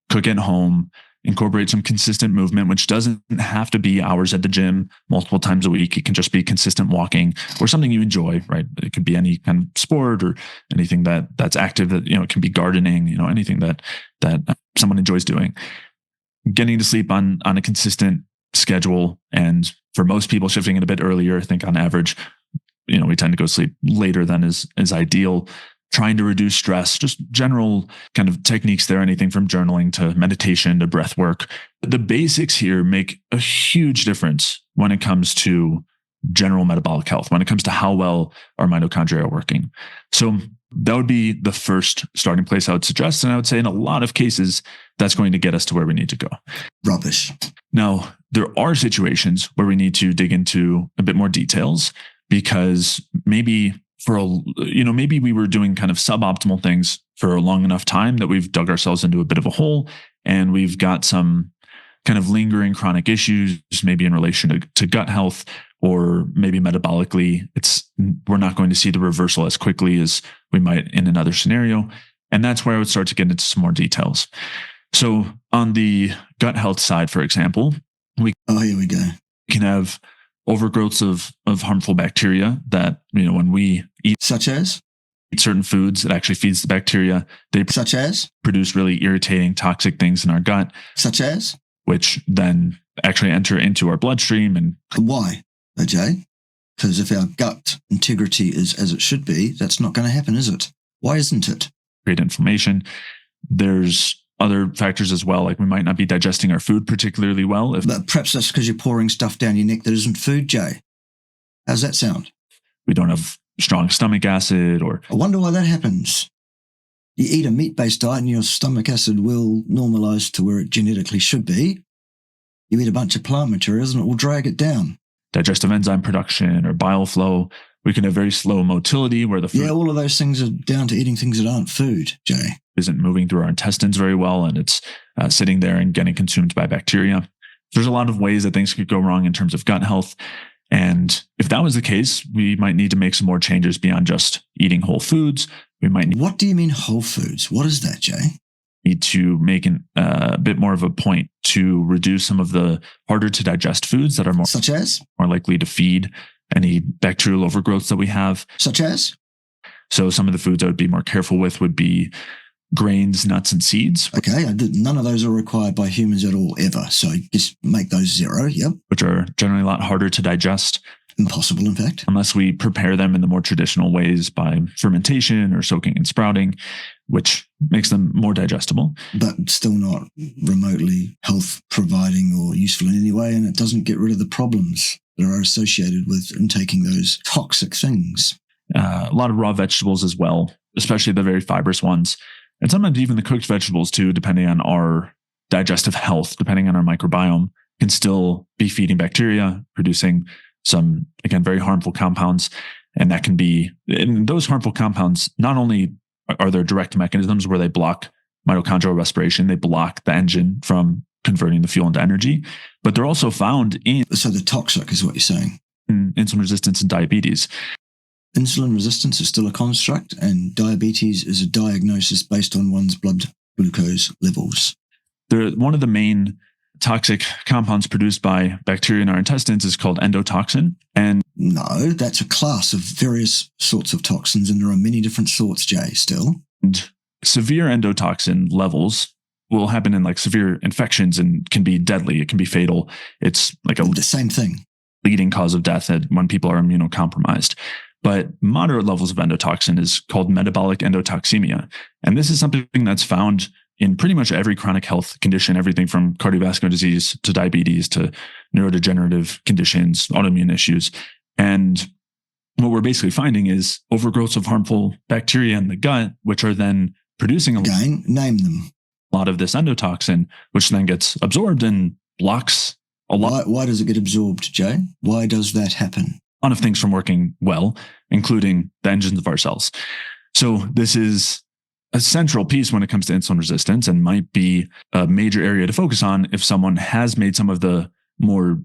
C: cook at home, incorporate some consistent movement, which doesn't have to be hours at the gym multiple times a week. It can just be consistent walking or something you enjoy, right? It could be any kind of sport or anything that's active that, it can be gardening, anything that someone enjoys doing. Getting to sleep on a consistent schedule. And for most people, shifting it a bit earlier. I think on average, we tend to go sleep later than is ideal. Trying to reduce stress, just general kind of techniques there, anything from journaling to meditation to breath work. The basics here make a huge difference when it comes to general metabolic health, when it comes to how well our mitochondria are working. So that would be the first starting place I would suggest. And I would say in a lot of cases, that's going to get us to where we need to go.
A: Rubbish.
C: Now, there are situations where we need to dig into a bit more details because maybe maybe we were doing kind of suboptimal things for a long enough time that we've dug ourselves into a bit of a hole and we've got some kind of lingering chronic issues, maybe in relation to gut health or maybe metabolically. We're not going to see the reversal as quickly as we might in another scenario. And that's where I would start to get into some more details. So on the gut health side, for example,
A: here we go.
C: We can have overgrowths of harmful bacteria that, when we eat,
A: such as
C: eat certain foods, that actually feeds the bacteria. They
A: such as
C: produce really irritating, toxic things in our gut,
A: such as
C: which then actually enter into our bloodstream. And
A: why, Jay? Because if our gut integrity is as it should be, that's not going to happen, is it? Why isn't it?
C: Create inflammation. There's other factors as well, like we might not be digesting our food particularly well.
A: But perhaps that's because you're pouring stuff down your neck that isn't food, Jay. How's that sound?
C: We don't have strong stomach acid or...
A: I wonder why that happens. You eat a meat-based diet and your stomach acid will normalize to where it genetically should be. You eat a bunch of plant materials and it will drag it down.
C: Digestive enzyme production or bile flow. We can have very slow motility where the food...
A: Yeah, all of those things are down to eating things that aren't food, Jay.
C: Isn't moving through our intestines very well and it's sitting there and getting consumed by bacteria. There's a lot of ways that things could go wrong in terms of gut health. And if that was the case, we might need to make some more changes beyond just eating whole foods. We might need...
A: What do you mean whole foods? What is that, Jay?
C: Need to make a bit more of a point to reduce some of the harder to digest foods that are more...
A: Such as?
C: More likely to feed any bacterial overgrowths that we have.
A: Such as?
C: So some of the foods I would be more careful with would be grains, nuts, and seeds.
A: Okay, none of those are required by humans at all, ever. So just make those 0, yep.
C: Which are generally a lot harder to digest.
A: Impossible, in fact.
C: Unless we prepare them in the more traditional ways by fermentation or soaking and sprouting, which makes them more digestible.
A: But still not remotely health providing or useful in any way, and it doesn't get rid of the problems that are associated with intaking those toxic things.
C: A lot of raw vegetables as well, especially the very fibrous ones. And sometimes even the cooked vegetables too, depending on our digestive health, depending on our microbiome, can still be feeding bacteria, producing some, again, very harmful compounds. And that can be, and those harmful compounds, not only are there direct mechanisms where they block mitochondrial respiration, they block the engine from converting the fuel into energy, but they're also found in...
A: So they're toxic is what you're saying?
C: In insulin resistance and diabetes.
A: Insulin resistance is still a construct, and diabetes is a diagnosis based on one's blood glucose levels.
C: One of the main toxic compounds produced by bacteria in our intestines is called endotoxin. And
A: no, that's a class of various sorts of toxins, and there are many different sorts, Jay, still.
C: And severe endotoxin levels will happen in like severe infections and can be deadly. It can be fatal. It's like
A: the same thing.
C: Leading cause of death when people are immunocompromised. But moderate levels of endotoxin is called metabolic endotoxemia. And this is something that's found in pretty much every chronic health condition, everything from cardiovascular disease to diabetes to neurodegenerative conditions, autoimmune issues. And what we're basically finding is overgrowths of harmful bacteria in the gut, which are then producing
A: name them.
C: A lot of this endotoxin, which then gets absorbed and blocks a lot.
A: Why does it get absorbed, Jay? Why does that happen?
C: A lot of things from working well, including the engines of our cells. So this is a central piece when it comes to insulin resistance and might be a major area to focus on if someone has made some of the more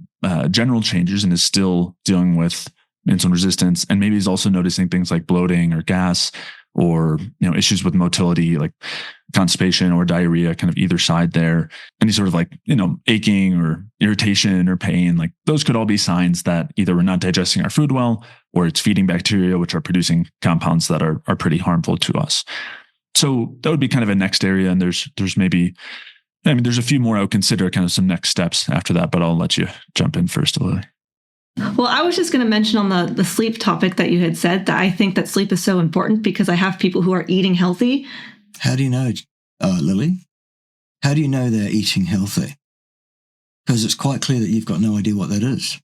C: general changes and is still dealing with insulin resistance, and maybe is also noticing things like bloating or gas or issues with motility like constipation or diarrhea, kind of either side there. Any sort of aching or irritation or pain, like those could all be signs that either we're not digesting our food well or it's feeding bacteria, which are producing compounds that are pretty harmful to us. So that would be kind of a next area. And there's maybe, there's a few more I would consider kind of some next steps after that, but I'll let you jump in first, Lillie.
B: Well, I was just going to mention on the sleep topic that you had said that I think that sleep is so important because I have people who are eating healthy.
A: How do you know, Lillie? How do you know they're eating healthy? Because it's quite clear that you've got no idea what that is.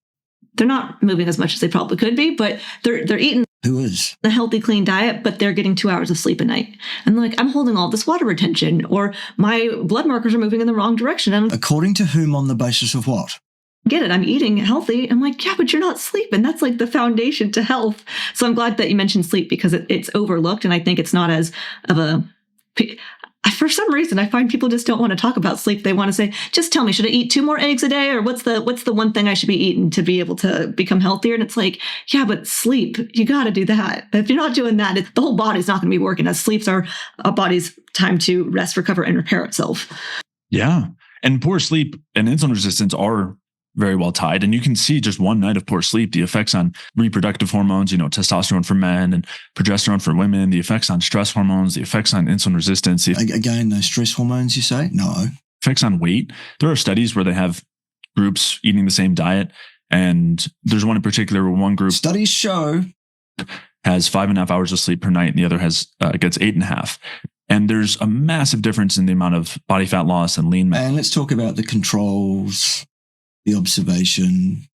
B: They're not moving as much as they probably could be, but they're eating
A: Who is?
B: a healthy, clean diet, but they're getting 2 hours of sleep a night. And I'm holding all this water retention, or my blood markers are moving in the wrong direction. And
A: according to whom, on the basis of what?
B: Get it, I'm eating healthy. I'm like, yeah, but you're not sleeping. That's like the foundation to health. So I'm glad that you mentioned sleep because it's overlooked. And I think it's not as of a, for some reason, I find people just don't want to talk about sleep. They want to say, just tell me, should I eat 2 more eggs a day? Or what's the one thing I should be eating to be able to become healthier? And it's like, yeah, but sleep, you got to do that. If you're not doing that, the whole body's not going to be working, as sleep's our body's time to rest, recover, and repair itself.
C: Yeah. And poor sleep and insulin resistance are very well tied. And you can see just one night of poor sleep, the effects on reproductive hormones, testosterone for men and progesterone for women, the effects on stress hormones, the effects on insulin resistance.
A: Again, those stress hormones, you say? No.
C: Effects on weight. There are studies where they have groups eating the same diet. And there's one in particular where one group
A: studies show
C: has 5.5 hours of sleep per night and the other gets 8.5. And there's a massive difference in the amount of body fat loss and lean mass.
A: And let's talk about the controls, the observation,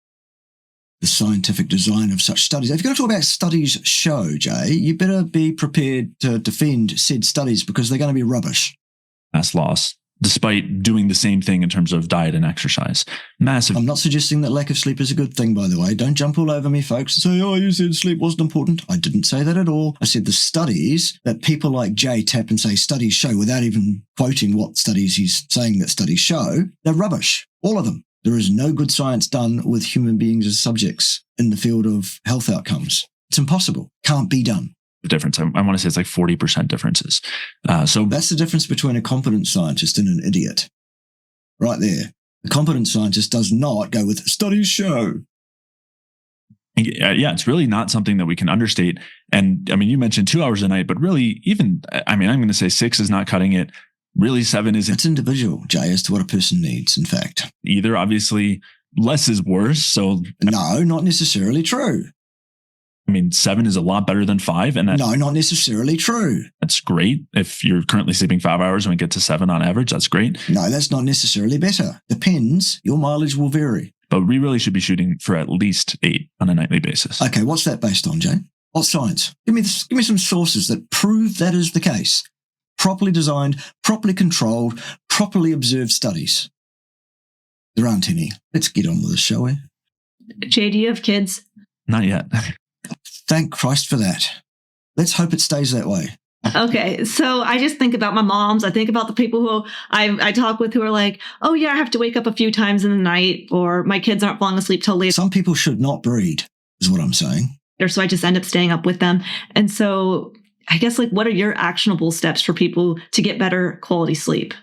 A: the scientific design of such studies. If you're going to talk about studies show, Jay, you better be prepared to defend said studies because they're going to be rubbish.
C: Mass loss, despite doing the same thing in terms of diet and exercise. Massive.
A: I'm not suggesting that lack of sleep is a good thing, by the way. Don't jump all over me, folks, and say, oh, you said sleep wasn't important. I didn't say that at all. I said the studies that people like Jay tap and say studies show without even quoting what studies he's saying that studies show, they're rubbish. All of them. There is no good science done with human beings as subjects in the field of health outcomes. It's impossible. Can't be done.
C: Difference. I want to say it's like 40% differences. So
A: that's the difference between a competent scientist and an idiot. Right there. A competent scientist does not go with studies show.
C: Yeah, it's really not something that we can understate. And you mentioned 2 hours a night, but really I'm going to say 6 is not cutting it. Really, 7 is...
A: It's individual, Jay, as to what a person needs, in fact.
C: Either, obviously, less is worse. So
A: no, not necessarily true.
C: I mean, 7 is a lot better than 5. And
A: no, not necessarily true.
C: That's great. If you're currently sleeping 5 hours and we get to 7 on average, that's great.
A: No, that's not necessarily better. Depends. Your mileage will vary.
C: But we really should be shooting for at least 8 on a nightly basis.
A: Okay, what's that based on, Jay? What science? Give me some sources that prove that is the case. Properly designed, properly controlled, properly observed studies. There aren't any. Let's get on with this, shall we?
B: Jay, do you have kids?
C: Not yet.
A: Thank Christ for that. Let's hope it stays that way.
B: Okay, so I just think about my moms. I think about the people who I talk with who are like, oh yeah, I have to wake up a few times in the night, or my kids aren't falling asleep till late.
A: Some people should not breed, is what I'm saying.
B: Or so I just end up staying up with them. And so I guess, like, what are your actionable steps for people to get better quality sleep?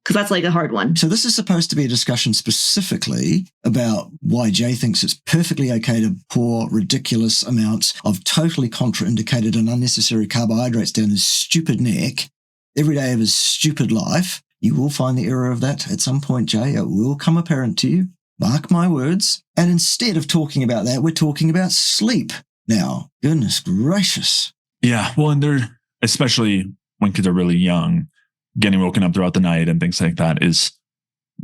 B: Because that's like a hard one.
A: So this is supposed to be a discussion specifically about why Jay thinks it's perfectly okay to pour ridiculous amounts of totally contraindicated and unnecessary carbohydrates down his stupid neck every day of his stupid life. You will find the error of that at some point, Jay. It will come apparent to you. Mark my words. And instead of talking about that, we're talking about sleep now. Goodness gracious.
C: Yeah. Well, and they're, especially when kids are really young, getting woken up throughout the night and things like that is,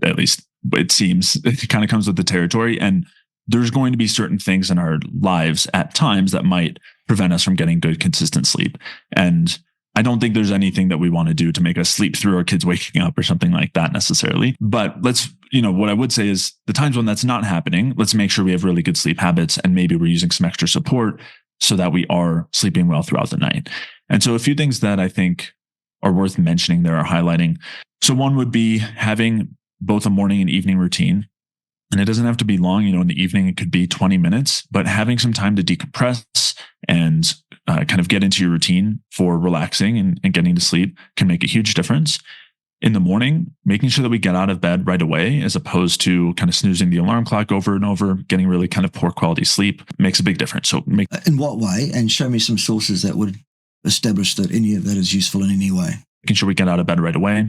C: at least it seems, it kind of comes with the territory. And there's going to be certain things in our lives at times that might prevent us from getting good, consistent sleep. And I don't think there's anything that we want to do to make us sleep through our kids waking up or something like that necessarily. But let's, what I would say is the times when that's not happening, let's make sure we have really good sleep habits and maybe we're using some extra support so that we are sleeping well throughout the night. And so a few things that I think are worth mentioning there are highlighting. So one would be having both a morning and evening routine. And it doesn't have to be long. In the evening, it could be 20 minutes, but having some time to decompress and kind of get into your routine for relaxing and getting to sleep can make a huge difference. In the morning, making sure that we get out of bed right away, as opposed to kind of snoozing the alarm clock over and over, getting really kind of poor quality sleep makes a big difference. So
A: in what way? And show me some sources that would establish that any of that is useful in any way.
C: Making sure we get out of bed right away.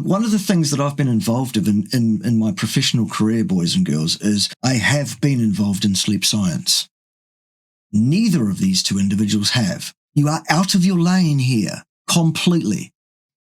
A: One of the things that I've been involved in my professional career, boys and girls, is I have been involved in sleep science. Neither of these two individuals have. You are out of your lane here completely.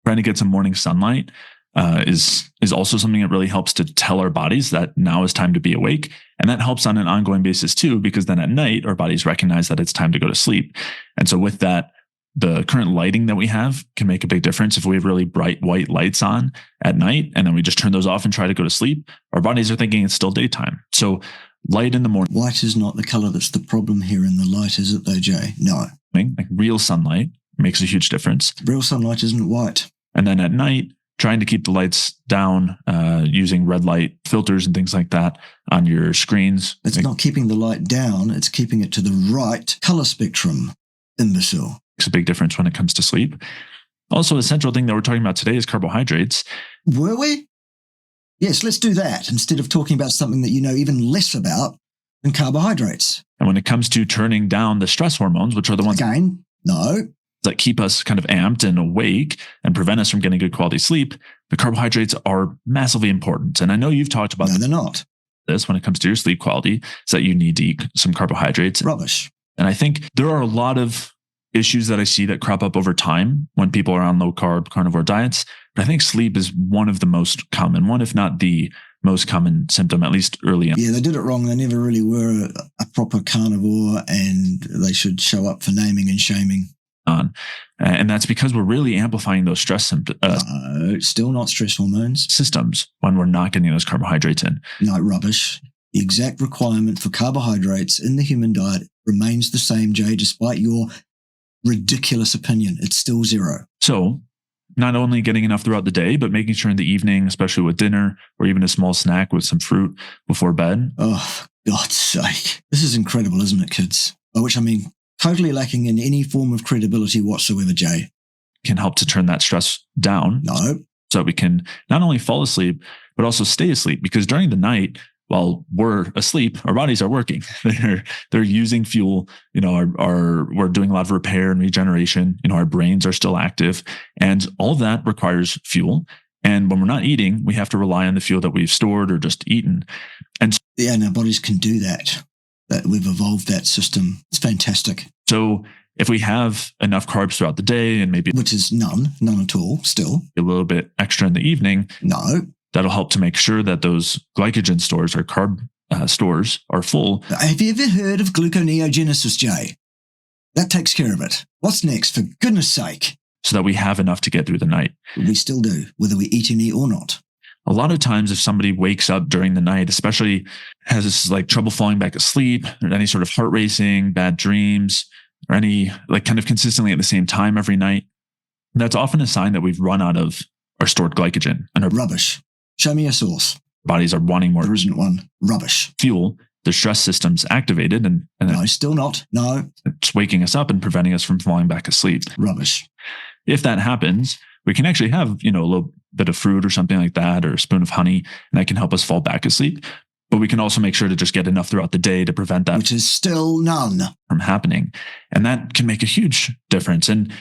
C: Trying to get some morning sunlight is also something that really helps to tell our bodies that now is time to be awake. And that helps on an ongoing basis too, because then at night, our bodies recognize that it's time to go to sleep. And so with that, the current lighting that we have can make a big difference. If we have really bright white lights on at night, and then we just turn those off and try to go to sleep, our bodies are thinking it's still daytime. So light in the morning.
A: White is not the color that's the problem here in the light, is it though, Jay? No.
C: Like real sunlight makes a huge difference.
A: Real sunlight isn't white.
C: And then at night, trying to keep the lights down, using red light filters and things like that on your screens.
A: It's not keeping the light down, it's keeping it to the right color spectrum, imbecile.
C: Makes a big difference when it comes to sleep. Also, a central thing that we're talking about today is carbohydrates.
A: Were we? Yes, let's do that instead of talking about something that you know even less about than carbohydrates.
C: And when it comes to turning down the stress hormones, which are the ones that keep us kind of amped and awake and prevent us from getting good quality sleep, the carbohydrates are massively important. And I know you've talked about
A: they're not.
C: This when it comes to your sleep quality, is that you need to eat some carbohydrates.
A: Rubbish.
C: And I think there are a lot of issues that I see that crop up over time when people are on low carb carnivore diets. But I think sleep is one of the most common, one, if not the most common symptom, at least early on.
A: Yeah, they did it wrong. They never really were a proper carnivore, and they should show up for naming and shaming.
C: And that's because we're really amplifying those stress symptoms.
A: No, still not stress hormones.
C: Systems when we're not getting those carbohydrates in.
A: No, rubbish. The exact requirement for carbohydrates in the human diet remains the same, Jay, despite your ridiculous opinion. It's still 0.
C: So not only getting enough throughout the day, but making sure in the evening, especially with dinner or even a small snack with some fruit before bed.
A: Oh, for God's sake. This is incredible, isn't it, kids? By which I mean totally lacking in any form of credibility whatsoever, Jay.
C: Can help to turn that stress down.
A: No.
C: So that we can not only fall asleep, but also stay asleep. Because during the night, while we're asleep, our bodies are working. They're using fuel. We're doing a lot of repair and regeneration. Our brains are still active, and all of that requires fuel. And when we're not eating, we have to rely on the fuel that we've stored or just eaten. And
A: our bodies can do that. That we've evolved that system. It's fantastic.
C: so if we have enough carbs throughout the day and maybe
A: Which is none at all, still.
C: a little bit extra in the evening,
A: No.
C: that'll help to make sure that those glycogen stores or carb stores are full.
A: Have you ever heard of gluconeogenesis, Jay? That takes care of it. What's next, for goodness sake?
C: So that we have enough to get through the night.
A: We still do, whether we eat any or not.
C: A lot of times if somebody wakes up during the night, especially has this like trouble falling back asleep or any sort of heart racing, bad dreams, or any like kind of consistently at the same time every night, that's often a sign that we've run out of our stored glycogen and our
A: Rubbish. Show me a source.
C: bodies are wanting more
A: There isn't one. Rubbish.
C: fuel. The stress system's activated and
A: No, still not. No.
C: it's waking us up and preventing us from falling back asleep.
A: Rubbish.
C: If that happens, we can actually have, a little bit of fruit or something like that, or a spoon of honey, and that can help us fall back asleep. But we can also make sure to just get enough throughout the day to prevent that
A: Which is still none.
C: from happening. And that can make a huge difference. And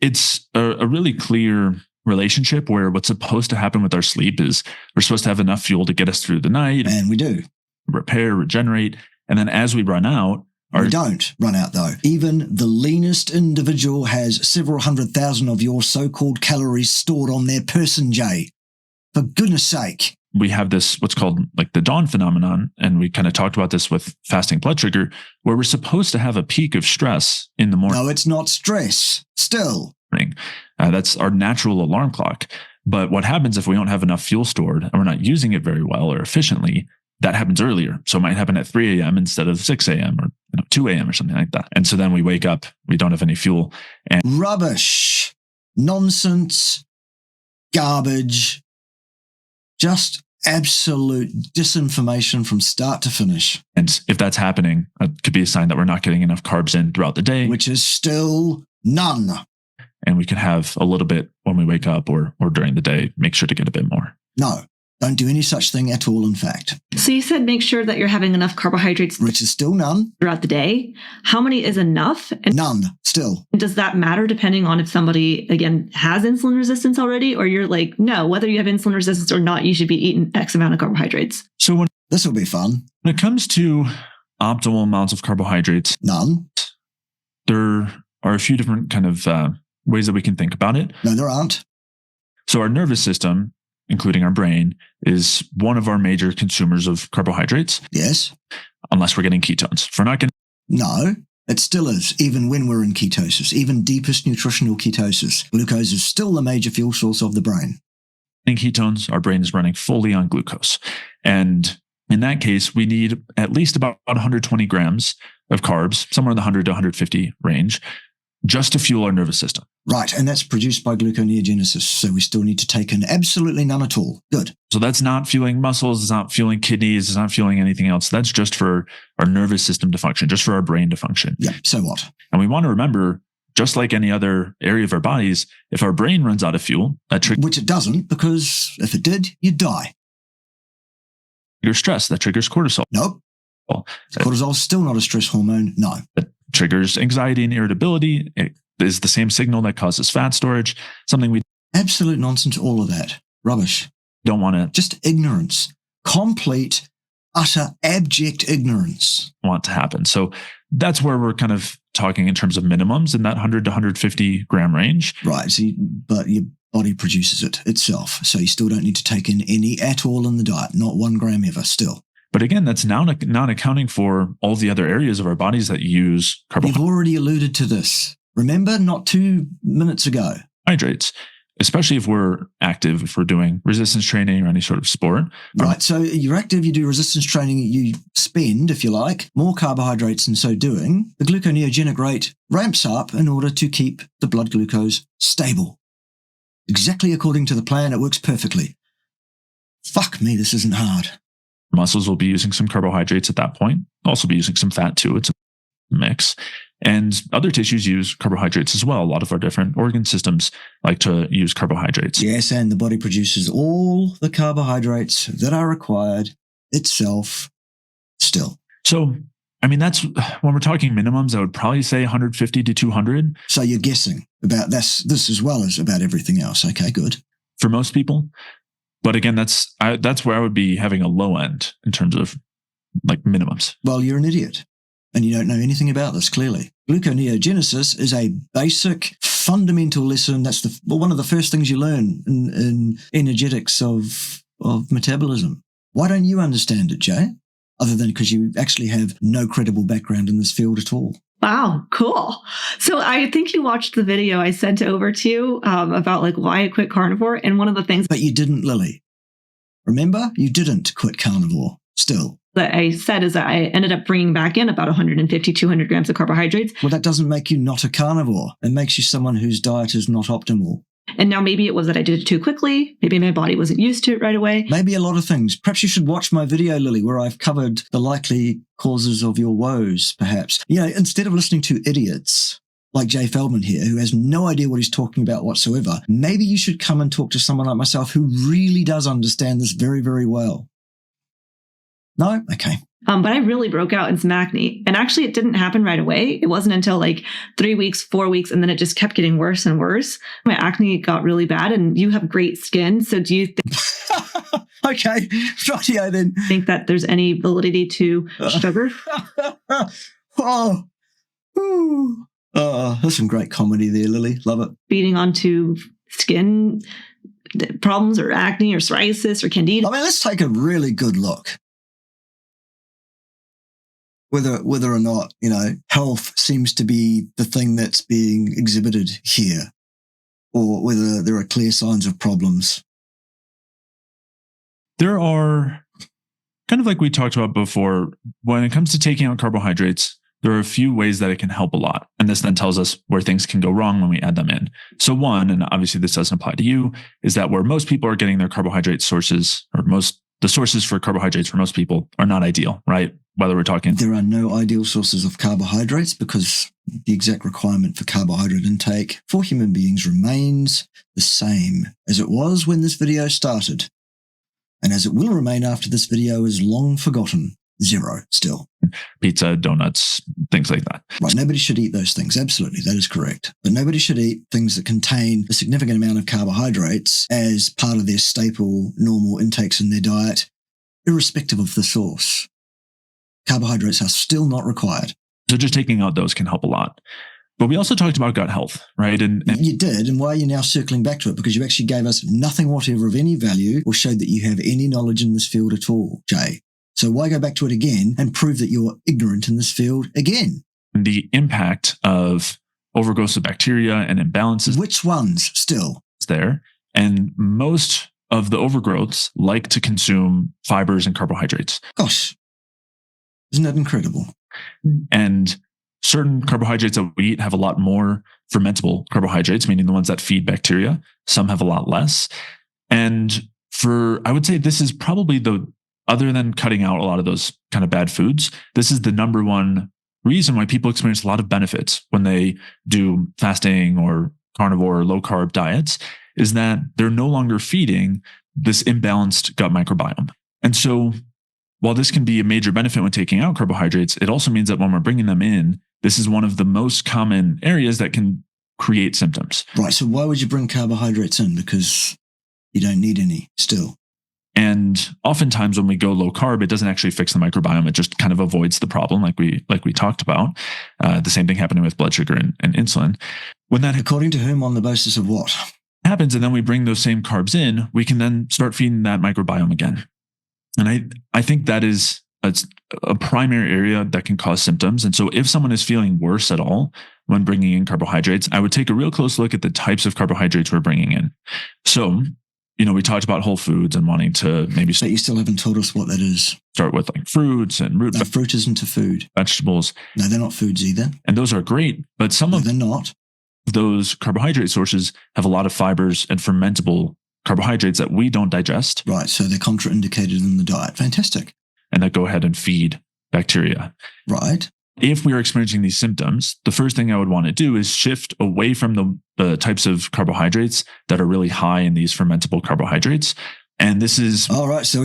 C: it's a really clear relationship where what's supposed to happen with our sleep is we're supposed to have enough fuel to get us through the night,
A: And we do.
C: repair, regenerate. And then as we run out,
A: We don't run out, though. Even the leanest individual has several 100,000 of your so-called calories stored on their person, Jay. For goodness sake.
C: we have this, what's called like the dawn phenomenon. And we kind of talked about this with fasting blood sugar, where we're supposed to have a peak of stress in the morning.
A: No, it's not stress. Still.
C: That's our natural alarm clock. But what happens if we don't have enough fuel stored and we're not using it very well or efficiently? That happens earlier. So it might happen at 3 a.m. instead of 6 a.m. or 2 a.m. or something like that. And so then we wake up, we don't have any fuel. And
A: Rubbish. Nonsense. Garbage. Just absolute disinformation from start to finish.
C: And if that's happening, it could be a sign that we're not getting enough carbs in throughout the day.
A: Which is still none.
C: And we can have a little bit when we wake up or during the day, make sure to get a bit more.
A: No. Don't do any such thing at all, in fact.
B: So you said make sure that you're having enough carbohydrates
A: Which is still none.
B: throughout the day. How many is enough? And
A: None. Still.
B: does that matter depending on if somebody, again, has insulin resistance already? Or you're like, no, whether you have insulin resistance or not, you should be eating X amount of carbohydrates.
C: So when
A: This will be fun.
C: it comes to optimal amounts of carbohydrates,
A: None.
C: there are a few different kind of ways that we can think about it.
A: No, there aren't.
C: So our nervous system, including our brain, is one of our major consumers of carbohydrates,
A: Yes.
C: unless we're getting ketones. If we're not getting
A: No. It still is, even when we're in ketosis, even deepest nutritional ketosis. Glucose is still the major fuel source of the brain.
C: ketones, our brain is running fully on glucose. And in that case, we need at least about 120 grams of carbs, somewhere in the 100 to 150 range, just to fuel our nervous system.
A: Right, and that's produced by gluconeogenesis, so we still need to take in absolutely none at all. Good.
C: So that's not fueling muscles, it's not fueling kidneys, it's not fueling anything else. That's just for our nervous system to function, just for our brain to function.
A: Yeah, so what?
C: And we want to remember, just like any other area of our bodies, if our brain runs out of fuel, that triggers
A: Which it doesn't, because if it did, you'd die.
C: stress, that triggers cortisol.
A: Nope.
C: Well,
A: Cortisol's still not a stress hormone. No.
C: that triggers anxiety and irritability. It is the same signal that causes fat storage, something we
A: Absolute nonsense, all of that. Rubbish.
C: don't want to
A: Just ignorance. Complete, utter, abject ignorance.
C: want to happen. So that's where we're kind of talking in terms of minimums in that 100 to 150 gram range.
A: Right, so but your body produces it itself, so you still don't need to take in any at all in the diet, not 1 gram ever, still.
C: But again, that's now not accounting for all the other areas of our bodies that use
A: You've
C: carbohydrates,
A: already alluded to this. Remember, not 2 minutes ago.
C: especially if we're active, if we're doing resistance training or any sort of sport.
A: Right, so you're active, you do resistance training, you spend, if you like, more carbohydrates in so doing. The gluconeogenic rate ramps up in order to keep the blood glucose stable. Exactly according to the plan, it works perfectly. Fuck me, this isn't hard.
C: Muscles will be using some carbohydrates at that point, also be using some fat too. It's a mix. And other tissues use carbohydrates as well. A lot of our different organ systems like to use carbohydrates.
A: Yes, and the body produces all the carbohydrates that are required itself still.
C: So, I mean, that's when we're talking minimums, I would probably say 150 to 200.
A: So you're guessing about this as well as about everything else. Okay, good.
C: for most people. But again, that's where I would be having a low end in terms of like minimums.
A: Well, you're an idiot and you don't know anything about this, clearly. Gluconeogenesis is a basic, fundamental lesson. That's one of the first things you learn in energetics of metabolism. Why don't you understand it, Jay? Other than because you actually have no credible background in this field at all.
B: Wow, cool. So I think you watched the video I sent over to you about like why I quit carnivore. And one of the things
A: But you didn't, Lillie. Remember? You didn't quit carnivore still.
B: that I said is that I ended up bringing back in about 150, 200 grams of carbohydrates.
A: Well, that doesn't make you not a carnivore. It makes you someone whose diet is not optimal.
B: And now maybe it was that I did it too quickly. Maybe my body wasn't used to it right away.
A: Maybe a lot of things. Perhaps you should watch my video, Lillie, where I've covered the likely causes of your woes, perhaps. You know, instead of listening to idiots like Jay Feldman here, who has no idea what he's talking about whatsoever, maybe you should come and talk to someone like myself who really does understand this very, very well. No? Okay.
B: But I really broke out in some acne. And actually, it didn't happen right away. It wasn't until like 3 weeks, 4 weeks, and then it just kept getting worse and worse. My acne got really bad, and you have great skin. So do you
A: Okay. Rightio then.
B: think that there's any validity to sugar?
A: Oh. Ooh. Oh, there's some great comedy there, Lillie. Love it.
B: Feeding onto skin problems or acne or psoriasis or candida?
A: I mean, let's take a really good look. Whether or not, you know, health seems to be the thing that's being exhibited here, or whether there are clear signs of problems.
C: There are, kind of like we talked about before, when it comes to taking out carbohydrates, there are a few ways that it can help a lot. And this then tells us where things can go wrong when we add them in. So one, and obviously this doesn't apply to you, is that where most people are getting their carbohydrate sources, or the sources for carbohydrates for most people are not ideal, right? Whether we're talking...
A: There are no ideal sources of carbohydrates because the exact requirement for carbohydrate intake for human beings remains the same as it was when this video started. And as it will remain after this video is long forgotten. 0 still.
C: Pizza, donuts, things like that.
A: Right, nobody should eat those things. Absolutely, that is correct. But nobody should eat things that contain a significant amount of carbohydrates as part of their staple normal intakes in their diet, irrespective of the source. Carbohydrates are still not required.
C: So just taking out those can help a lot. But we also talked about gut health, right? And
A: you did, and why are you now circling back to it? Because you actually gave us nothing whatever of any value or showed that you have any knowledge in this field at all, Jay. So why go back to it again and prove that you're ignorant in this field again?
C: The impact of overgrowth of bacteria and imbalances.
A: Which ones still?
C: There. And most of the overgrowths like to consume fibers and carbohydrates.
A: Gosh, isn't that incredible?
C: And certain carbohydrates that we eat have a lot more fermentable carbohydrates, meaning the ones that feed bacteria. Some have a lot less. And I would say this is probably other than cutting out a lot of those kind of bad foods, this is the number one reason why people experience a lot of benefits when they do fasting or carnivore or low carb diets, is that they're no longer feeding this imbalanced gut microbiome. And so while this can be a major benefit when taking out carbohydrates, it also means that when we're bringing them in, this is one of the most common areas that can create symptoms.
A: Right. So why would you bring carbohydrates in? Because you don't need any still.
C: And oftentimes when we go low carb, it doesn't actually fix the microbiome. It just kind of avoids the problem like we talked about. The same thing happening with blood sugar and insulin. When that
A: According to whom, on the basis of what?
C: Happens, and then we bring those same carbs in, we can then start feeding that microbiome again. And I think that is a primary area that can cause symptoms. And so if someone is feeling worse at all when bringing in carbohydrates, I would take a real close look at the types of carbohydrates we're bringing in. So, we talked about whole foods and wanting to maybe...
A: But you still haven't told us what that is.
C: Start with like fruits and root...
A: No, fruit isn't a food.
C: Vegetables.
A: No, they're not foods either.
C: And those are great, but they're
A: not.
C: Those carbohydrate sources have a lot of fibers and fermentable carbohydrates that we don't digest.
A: Right, so they're contraindicated in the diet. Fantastic.
C: And that go ahead and feed bacteria.
A: Right.
C: If we are experiencing these symptoms, the first thing I would want to do is shift away from the types of carbohydrates that are really high in these fermentable carbohydrates. And this is...
A: All right, so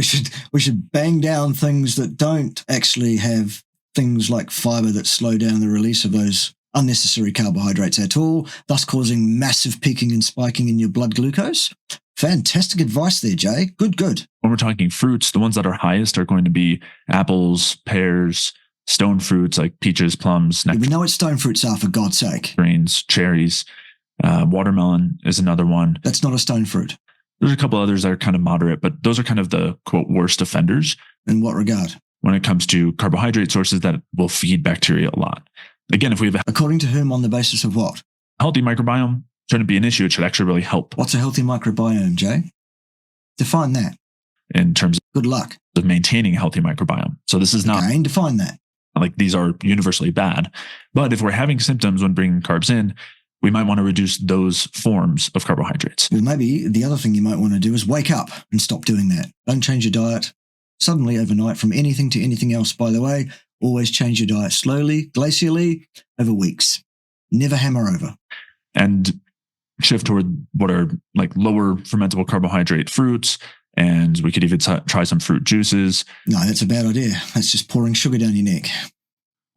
A: we should bang down things that don't actually have things like fiber that slow down the release of those unnecessary carbohydrates at all, thus causing massive peaking and spiking in your blood glucose. Fantastic advice there, Jay. Good.
C: When we're talking fruits, the ones that are highest are going to be apples, pears, stone fruits like peaches, plums,
A: We know what stone fruits are, for God's sake.
C: nectarines, cherries. Watermelon is another one.
A: That's not a stone fruit.
C: There's a couple others that are kind of moderate, but those are kind of the, quote, worst offenders
A: In what regard?
C: when it comes to carbohydrate sources that will feed bacteria a lot. Again, if we have a
A: According to whom, on the basis of what?
C: healthy microbiome, shouldn't be an issue. It should actually really help
A: What's a healthy microbiome, Jay? Define that.
C: in terms
A: Good luck.
C: of maintaining a healthy microbiome. So this is not
A: Again, define that.
C: like these are universally bad. But if we're having symptoms when bringing carbs in, we might want to reduce those forms of carbohydrates.
A: Well, maybe the other thing you might want to do is wake up and stop doing that. Don't change your diet suddenly overnight from anything to anything else, by the way. Always change your diet slowly, glacially, over weeks. Never hammer over.
C: And shift toward what are like lower fermentable carbohydrate fruits. And we could even try some fruit juices.
A: No, that's a bad idea. That's just pouring sugar down your neck.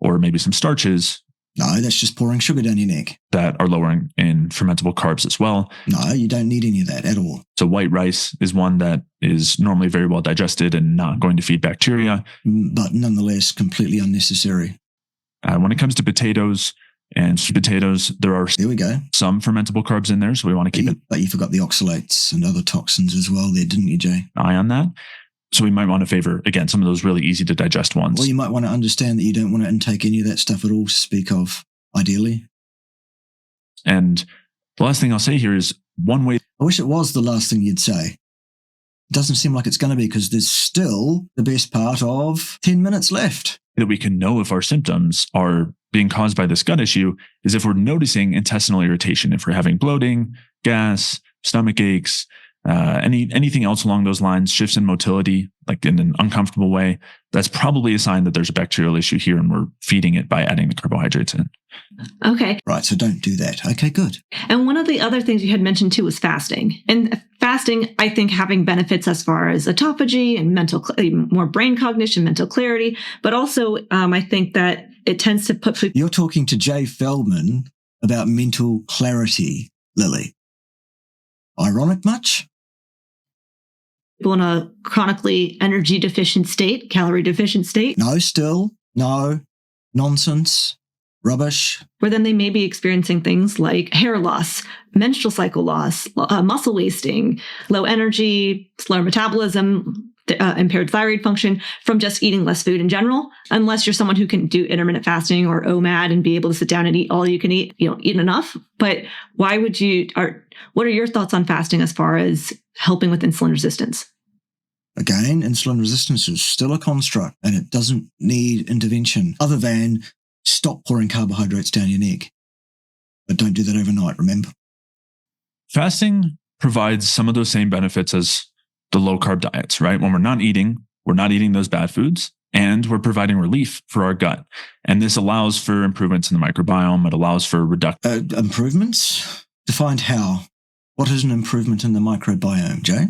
C: Or maybe some starches
A: No, that's just pouring sugar down your neck.
C: that are lowering in fermentable carbs as well.
A: No, you don't need any of that at all.
C: So white rice is one that is normally very well digested and not going to feed bacteria.
A: But nonetheless, completely unnecessary.
C: When it comes to potatoes and sweet potatoes, there are
A: There we go.
C: some fermentable carbs in there. So we want to keep an
A: But you forgot the oxalates and other toxins as well there, didn't you, Jay?
C: eye on that. So we might want to favor, again, some of those really easy to digest ones.
A: Or you might want to understand that you don't want to intake any of that stuff at all to speak of, ideally.
C: And the last thing I'll say here is one way
A: I wish it was the last thing you'd say. It doesn't seem like it's going to be, because there's still the best part of 10 minutes left.
C: that we can know if our symptoms are being caused by this gut issue is if we're noticing intestinal irritation, if we're having bloating, gas, stomach aches, anything else along those lines, shifts in motility, like in an uncomfortable way, that's probably a sign that there's a bacterial issue here and we're feeding it by adding the carbohydrates in.
B: Okay.
A: Right, so don't do that. Okay, good.
B: And one of the other things you had mentioned too was fasting. And fasting, I think, having benefits as far as autophagy and more brain cognition, mental clarity, but also I think that it tends to put people
A: You're talking to Jay Feldman about mental clarity, Lily. Ironic much?
B: in a chronically energy deficient state, calorie deficient state,
A: No, still. No. Nonsense. Rubbish.
B: where then they may be experiencing things like hair loss, menstrual cycle loss, muscle wasting, low energy, slower metabolism, impaired thyroid function from just eating less food in general, unless you're someone who can do intermittent fasting or OMAD and be able to sit down and eat all you can eat, eat enough. But why would what are your thoughts on fasting as far as helping with insulin resistance?
A: Again, insulin resistance is still a construct, and it doesn't need intervention other than stop pouring carbohydrates down your neck. But don't do that overnight, remember?
C: Fasting provides some of those same benefits as the low carb diets, right? When we're not eating those bad foods, and we're providing relief for our gut. And this allows for improvements in the microbiome. It allows for reduction.
A: Improvements? Defined how? What is an improvement in the microbiome, Jay?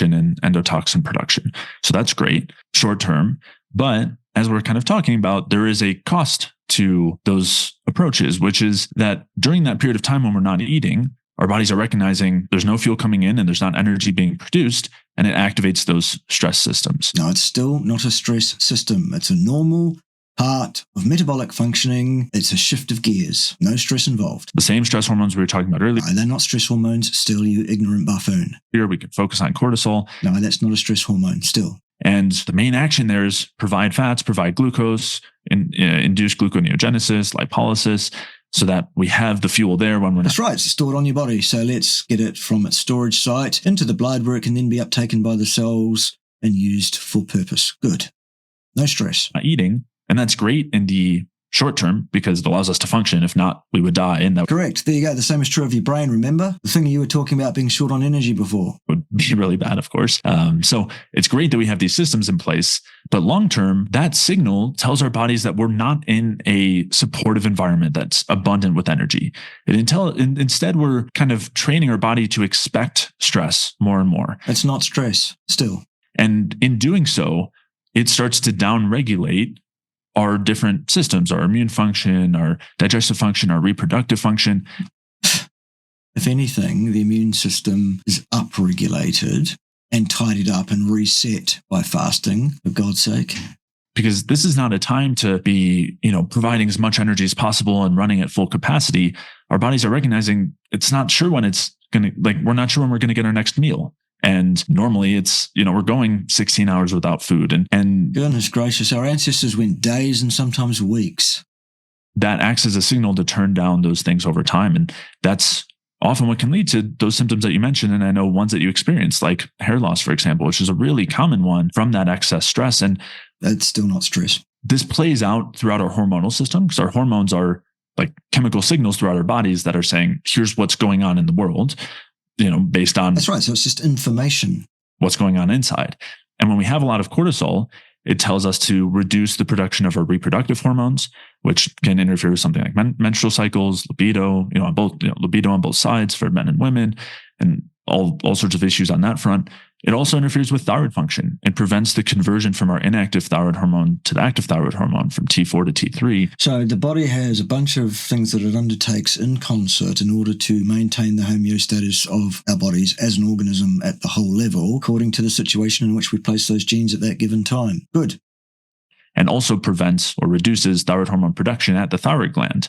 C: In endotoxin production. So that's great short term. But as we're kind of talking about, there is a cost to those approaches, which is that during that period of time when we're not eating, our bodies are recognizing there's no fuel coming in and there's not energy being produced, and it activates those stress systems.
A: No, it's still not a stress system. It's a normal part of metabolic functioning. It's a shift of gears. No stress involved.
C: The same stress hormones we were talking about earlier.
A: No, they're not stress hormones. Still, you ignorant buffoon.
C: Here we can focus on cortisol.
A: No, that's not a stress hormone. Still.
C: And the main action there is provide fats, provide glucose, induce gluconeogenesis, lipolysis, so that we have the fuel there when we're not.
A: That's right. It's stored on your body. So let's get it from its storage site into the blood where it can then be uptaken by the cells and used for purpose. Good. No stress.
C: Eating. And that's great in the short term because it allows us to function. If not, we would die. And that
A: Correct. There you go. The same is true of your brain, remember? The thing you were talking about being short on energy before.
C: would be really bad, of course. So it's great that we have these systems in place. But long term, that signal tells our bodies that we're not in a supportive environment that's abundant with energy. Instead, we're kind of training our body to expect stress more and more.
A: It's not stress, still.
C: And in doing so, it starts to downregulate our different systems, our immune function, our digestive function, our reproductive function.
A: If anything, the immune system is upregulated and tidied up and reset by fasting, for God's sake.
C: Because this is not a time to be, providing as much energy as possible and running at full capacity. Our bodies are recognizing it's not sure when it's going to, we're not sure when we're going to get our next meal. And normally it's, we're going 16 hours without food. And
A: goodness gracious, our ancestors went days and sometimes weeks.
C: That acts as a signal to turn down those things over time. And that's often what can lead to those symptoms that you mentioned. And I know ones that you experience, like hair loss, for example, which is a really common one from that excess stress. And
A: that's still not stress.
C: This plays out throughout our hormonal system because our hormones are like chemical signals throughout our bodies that are saying, here's what's going on in the world, based on.
A: That's right. So it's just information.
C: What's going on inside. And when we have a lot of cortisol, it tells us to reduce the production of our reproductive hormones, which can interfere with something like menstrual cycles, libido, on both, libido on both sides for men and women, and all sorts of issues on that front. It also interferes with thyroid function and prevents the conversion from our inactive thyroid hormone to the active thyroid hormone from T4 to T3.
A: So the body has a bunch of things that it undertakes in concert in order to maintain the homeostasis of our bodies as an organism at the whole level, according to the situation in which we place those genes at that given time. Good.
C: And also prevents or reduces thyroid hormone production at the thyroid gland.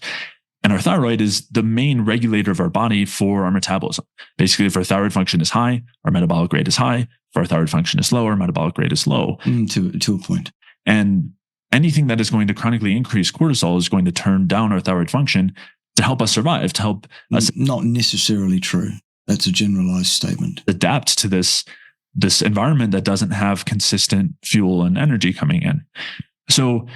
C: And our thyroid is the main regulator of our body for our metabolism. Basically, if our thyroid function is high, our metabolic rate is high. If our thyroid function is low, our metabolic rate is low.
A: To a point.
C: And anything that is going to chronically increase cortisol is going to turn down our thyroid function to help us survive, to help us.
A: Not necessarily true. That's a generalized statement.
C: Adapt to this environment that doesn't have consistent fuel and energy coming in. So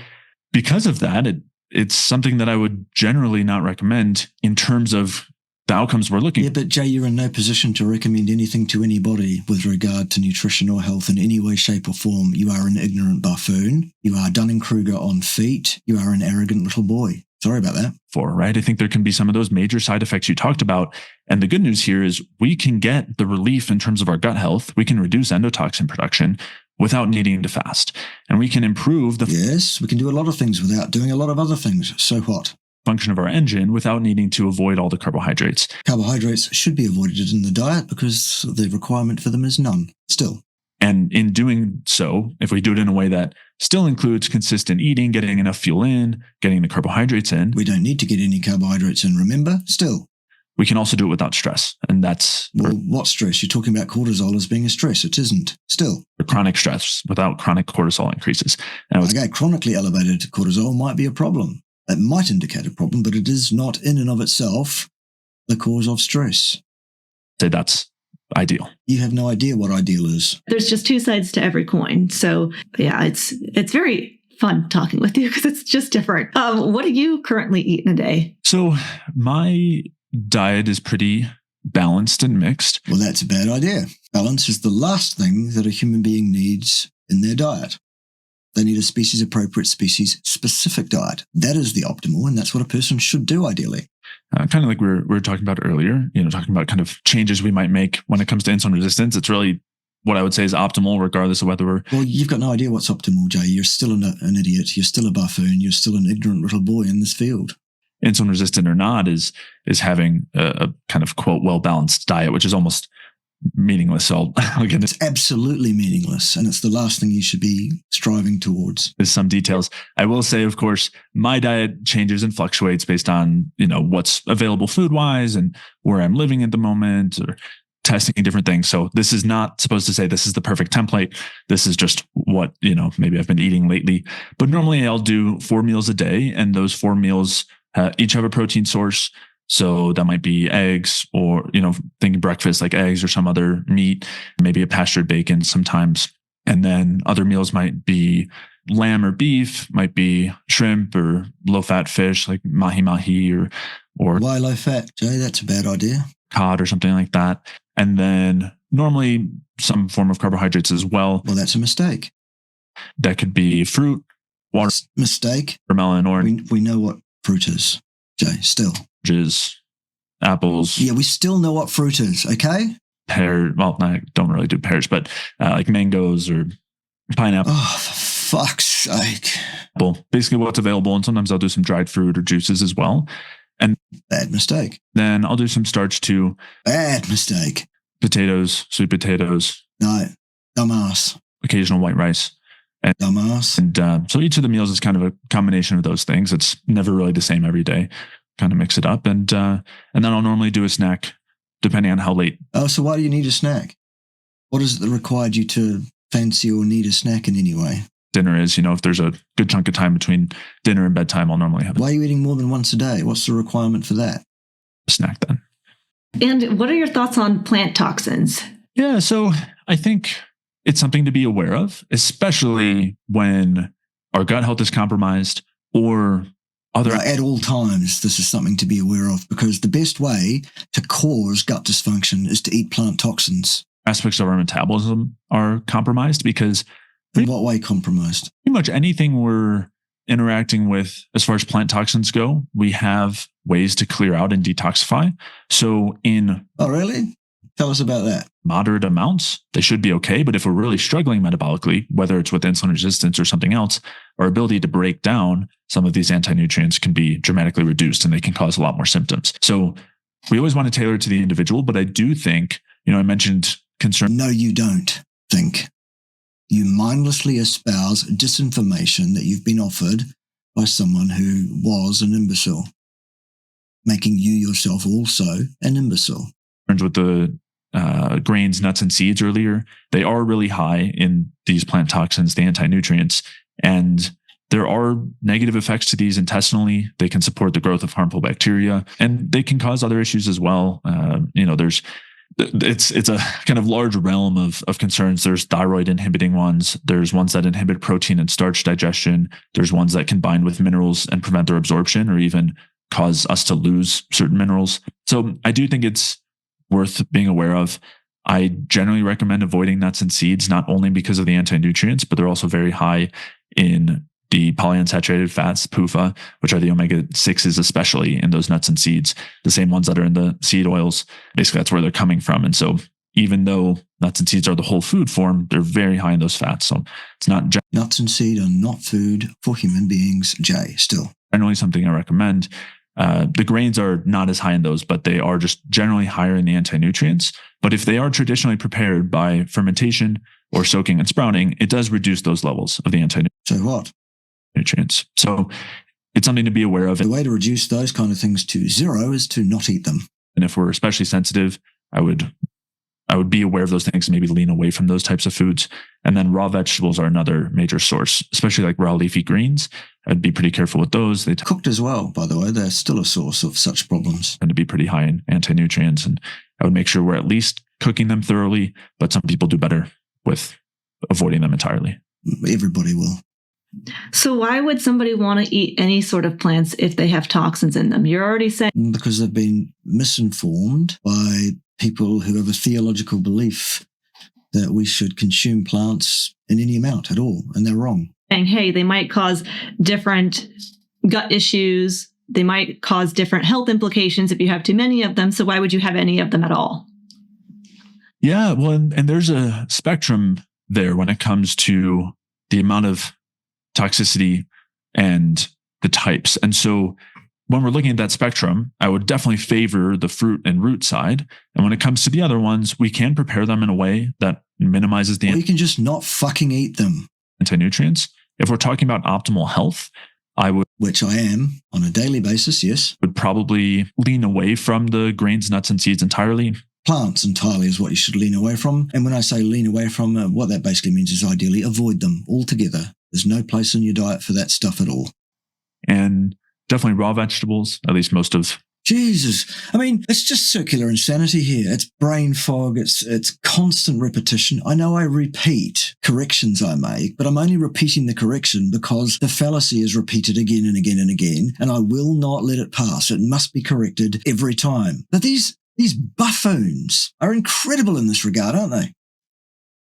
C: because of that, it's something that I would generally not recommend in terms of the outcomes we're looking.
A: Yeah, but Jay, you're in no position to recommend anything to anybody with regard to nutrition or health in any way, shape or form. You are an ignorant buffoon. You are Dunning-Kruger on feet. You are an arrogant little boy. Sorry about that.
C: Right? I think there can be some of those major side effects you talked about. And the good news here is we can get the relief in terms of our gut health. We can reduce endotoxin production without needing to fast. And we can improve
A: Yes, we can do a lot of things without doing a lot of other things. So what?
C: Function of our engine without needing to avoid all the carbohydrates.
A: Carbohydrates should be avoided in the diet because the requirement for them is none. Still.
C: And in doing so, if we do it in a way that still includes consistent eating, getting enough fuel in, getting the carbohydrates in.
A: We don't need to get any carbohydrates in, remember? Still.
C: We can also do it without stress. And that's...
A: Well, what stress? You're talking about cortisol as being a stress. It isn't. Still.
C: Chronic stress without chronic cortisol increases.
A: Okay, chronically elevated cortisol might be a problem. It might indicate a problem, but it is not in and of itself the cause of stress.
C: Say that's ideal.
A: You have no idea what ideal is.
B: There's just two sides to every coin. So yeah, it's very fun talking with you because it's just different. What do you currently eat in a day?
C: So my diet is pretty balanced and mixed.
A: Well, that's a bad idea. Balance is the last thing that a human being needs in their diet. They need a species-appropriate, species-specific diet. That is the optimal, and that's what a person should do, ideally.
C: Kind of like we were talking about earlier, talking about kind of changes we might make when it comes to insulin resistance. It's really what I would say is optimal, regardless of whether we're...
A: Well, you've got no idea what's optimal, Jay. You're still an idiot. You're still a buffoon. You're still an ignorant little boy in this field.
C: Insulin resistant or not is having a kind of, quote, well-balanced diet, which is almost meaningless. So I'll get
A: It's absolutely meaningless, and it's the last thing you should be striving towards.
C: There's some details. I will say, of course, my diet changes and fluctuates based on, what's available food-wise and where I'm living at the moment, or testing different things. So this is not supposed to say this is the perfect template. This is just what, maybe I've been eating lately. But normally I'll do 4 meals a day, and those 4 meals each have a protein source. So that might be eggs, or, thinking breakfast, like eggs or some other meat, maybe a pastured bacon sometimes. And then other meals might be lamb or beef, might be shrimp or low-fat fish like mahi-mahi or
A: Why low-fat, Jay? That's a bad idea.
C: Cod or something like that. And then normally some form of carbohydrates as well.
A: Well, that's a mistake.
C: That could be fruit, water,
A: mistake,
C: watermelon, orange.
A: We know what fruit is, Jay, still.
C: Oranges, apples.
A: Yeah, we still know what fruit is, okay?
C: Pear. Well, I don't really do pears, but like mangoes or pineapple.
A: Oh, for fuck's sake.
C: Basically what's available. And sometimes I'll do some dried fruit or juices as well. And
A: bad mistake.
C: Then I'll do some starch too.
A: Bad mistake.
C: Potatoes, sweet potatoes.
A: No, dumbass.
C: Occasional white rice. And,
A: dumbass.
C: And so each of the meals is kind of a combination of those things. It's never really the same every day. Kind of mix it up. And then I'll normally do a snack depending on how late.
A: Oh, so why do you need a snack? What is it that required you to fancy or need a snack in any way?
C: Dinner is, if there's a good chunk of time between dinner and bedtime, I'll normally have it.
A: Why are you eating more than once a day? What's the requirement for that?
C: A snack then.
B: And what are your thoughts on plant toxins?
C: Yeah, so I think it's something to be aware of, especially when our gut health is compromised or other.
A: At all times, this is something to be aware of, because the best way to cause gut dysfunction is to eat plant toxins.
C: Aspects of our metabolism are compromised because...
A: In what way compromised?
C: Pretty much anything we're interacting with as far as plant toxins go, we have ways to clear out and detoxify. So in...
A: Oh, really? Tell us about that.
C: Moderate amounts, they should be okay. But if we're really struggling metabolically, whether it's with insulin resistance or something else, our ability to break down some of these anti-nutrients can be dramatically reduced and they can cause a lot more symptoms. So we always want to tailor it to the individual. But I do think, I mentioned concern.
A: No, you don't think. You mindlessly espouse disinformation that you've been offered by someone who was an imbecile, making you yourself also an imbecile.
C: With the grains, nuts, and seeds earlier, they are really high in these plant toxins, the anti-nutrients, and there are negative effects to these intestinally. They can support the growth of harmful bacteria, and they can cause other issues as well. It's a kind of large realm of concerns. There's thyroid inhibiting ones. There's ones that inhibit protein and starch digestion. There's ones that can bind with minerals and prevent their absorption or even cause us to lose certain minerals. So I do think it's worth being aware of. I generally recommend avoiding nuts and seeds, not only because of the anti-nutrients, but they're also very high in the polyunsaturated fats, PUFA, which are the omega-6s, especially in those nuts and seeds, the same ones that are in the seed oils. Basically, that's where they're coming from. And so even though nuts and seeds are the whole food form, they're very high in those fats. So it's not...
A: Nuts and seed are not food for human beings, Jay, still.
C: Generally something I recommend. The grains are not as high in those, but they are just generally higher in the anti-nutrients. But if they are traditionally prepared by fermentation or soaking and sprouting, it does reduce those levels of the anti-nutrients.
A: So what?
C: Nutrients. So it's something to be aware of.
A: The way to reduce those kind of things to zero is to not eat them.
C: And if we're especially sensitive, I would be aware of those things and maybe lean away from those types of foods. And then raw vegetables are another major source, especially like raw leafy greens. I'd be pretty careful with those. They
A: cooked as well, by the way. They're still a source of such problems.
C: Tend to be pretty high in anti-nutrients. And I would make sure we're at least cooking them thoroughly, but some people do better with avoiding them entirely.
A: Everybody will.
B: So why would somebody want to eat any sort of plants if they have toxins in them? You're already saying...
A: Because they've been misinformed by people who have a theological belief that we should consume plants in any amount at all, and they're wrong.
B: Saying, hey, they might cause different gut issues. They might cause different health implications if you have too many of them. So why would you have any of them at all?
C: Yeah, well, and there's a spectrum there when it comes to the amount of toxicity and the types. And so when we're looking at that spectrum, I would definitely favor the fruit and root side. And when it comes to the other ones, we can prepare them in a way that minimizes the...
A: Or you can just not fucking eat them.
C: Anti-nutrients. If we're talking about optimal health, I would...
A: Which I am on a daily basis, yes.
C: Would probably lean away from the grains, nuts, and seeds entirely.
A: Plants entirely is what you should lean away from. And when I say lean away from, what that basically means is ideally avoid them altogether. There's no place in your diet for that stuff at all.
C: And definitely raw vegetables, at least most of...
A: Jesus. I mean, it's just circular insanity here. It's brain fog. It's constant repetition. I know I repeat corrections I make, but I'm only repeating the correction because the fallacy is repeated again and again and again, and I will not let it pass. It must be corrected every time. But these buffoons are incredible in this regard, aren't they?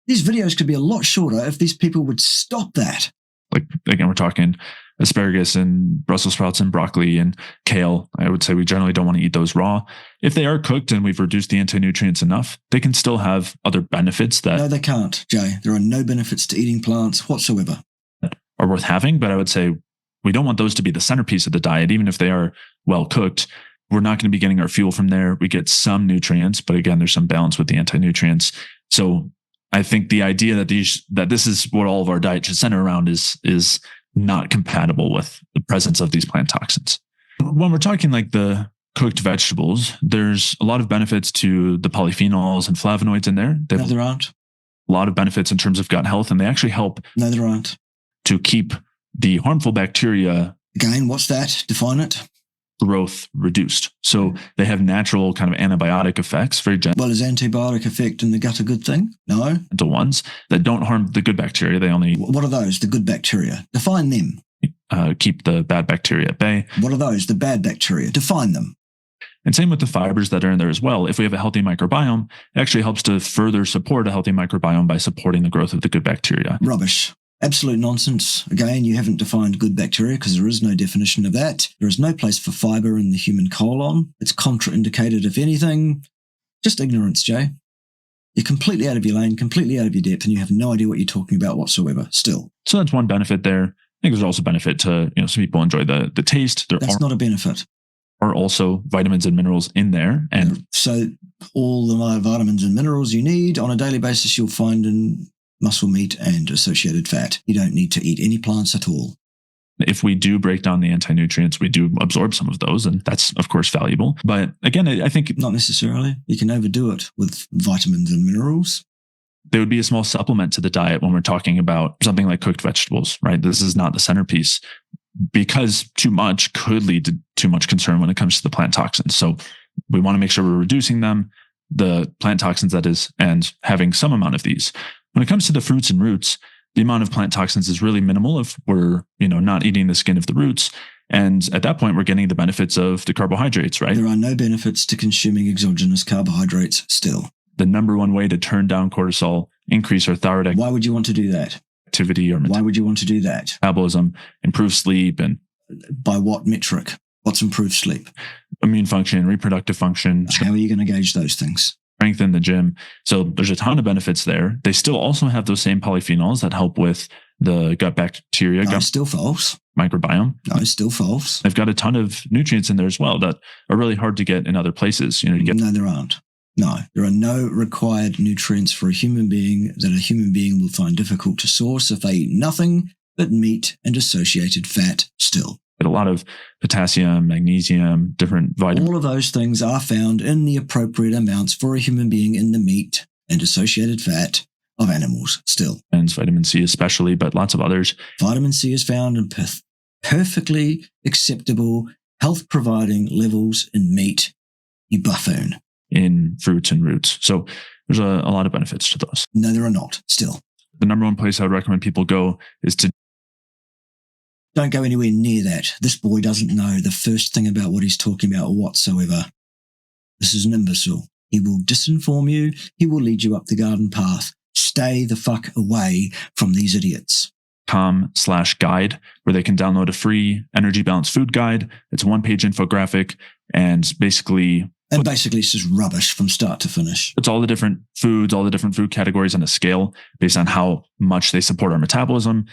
A: These videos could be a lot shorter if these people would stop that.
C: Like, again, we're talking asparagus and Brussels sprouts and broccoli and kale. I would say we generally don't want to eat those raw. If they are cooked and we've reduced the anti-nutrients enough, they can still have other benefits that...
A: No, they can't, Jay. There are no benefits to eating plants whatsoever.
C: Are worth having, but I would say we don't want those to be the centerpiece of the diet, even if they are well cooked. We're not going to be getting our fuel from there. We get some nutrients, but again, there's some balance with the anti-nutrients. So I think the idea that this is what all of our diet should center around is not compatible with the presence of these plant toxins. When we're talking like the cooked vegetables, there's a lot of benefits to the polyphenols and flavonoids in there.
A: No, there aren't.
C: A lot of benefits in terms of gut health, and they actually help.
A: No, there aren't.
C: To keep the harmful bacteria.
A: Again, what's that? Define it.
C: Growth reduced. So they have natural kind of antibiotic effects, very gentle.
A: Well, is antibiotic effect in the gut a good thing? No.
C: The ones that don't harm the good bacteria, they only...
A: What are those, the good bacteria? Define them.
C: Keep the bad bacteria at bay.
A: What are those, the bad bacteria? Define them.
C: And same with the fibers that are in there as well. If we have a healthy microbiome, it actually helps to further support a healthy microbiome by supporting the growth of the good bacteria.
A: Rubbish. Absolute nonsense. Again, you haven't defined good bacteria because there is no definition of that. There is no place for fiber in the human colon. It's contraindicated, if anything. Just ignorance, Jay. You're completely out of your lane, completely out of your depth, and you have no idea what you're talking about whatsoever, still.
C: So that's one benefit there. I think there's also benefit to, some people enjoy the taste.
A: That's not a benefit.
C: Are also vitamins and minerals in there. And
A: so all the vitamins and minerals you need on a daily basis, you'll find in muscle meat and associated fat. You don't need to eat any plants at all.
C: If we do break down the anti-nutrients, we do absorb some of those, and that's, of course, valuable. But again, I think...
A: Not necessarily. You can overdo it with vitamins and minerals.
C: They would be a small supplement to the diet when we're talking about something like cooked vegetables, right? This is not the centerpiece, because too much could lead to too much concern when it comes to the plant toxins. So we want to make sure we're reducing them, the plant toxins that is, and having some amount of these. When it comes to the fruits and roots, the amount of plant toxins is really minimal if we're, not eating the skin of the roots. And at that point, we're getting the benefits of the carbohydrates, right?
A: There are no benefits to consuming exogenous carbohydrates still.
C: The number one way to turn down cortisol, increase our thyroid
A: Why would you want to do that?
C: Activity or
A: why would you want to do that?
C: Metabolism, improve sleep, and
A: by what metric? What's improved sleep?
C: Immune function, reproductive function.
A: How are you going to gauge those things?
C: Strength in the gym. So there's a ton of benefits there. They still also have those same polyphenols that help with the gut bacteria.
A: No, still false.
C: Microbiome.
A: No, still false.
C: They've got a ton of nutrients in there as well that are really hard to get in other places.
A: No, there aren't. No, there are no required nutrients for a human being that a human being will find difficult to source if they eat nothing but meat and associated fat still.
C: A lot of potassium, magnesium, different vitamins.
A: All of those things are found in the appropriate amounts for a human being in the meat and associated fat of animals still.
C: And vitamin C especially, but lots of others.
A: Vitamin C is found in perfectly acceptable health-providing levels in meat, you buffoon.
C: In fruits and roots. So there's a lot of benefits to those.
A: No, there are not, still.
C: The number one place I would recommend people go is to...
A: Don't go anywhere near that. This boy doesn't know the first thing about what he's talking about whatsoever. This is an imbecile. He will disinform you. He will lead you up the garden path. Stay the fuck away from these idiots.
C: .com/guide, where they can download a free energy balance food guide. It's a one-page infographic, and basically it's just rubbish from start to finish. It's all the different foods, all the different food categories on a scale based on how much they support our metabolism.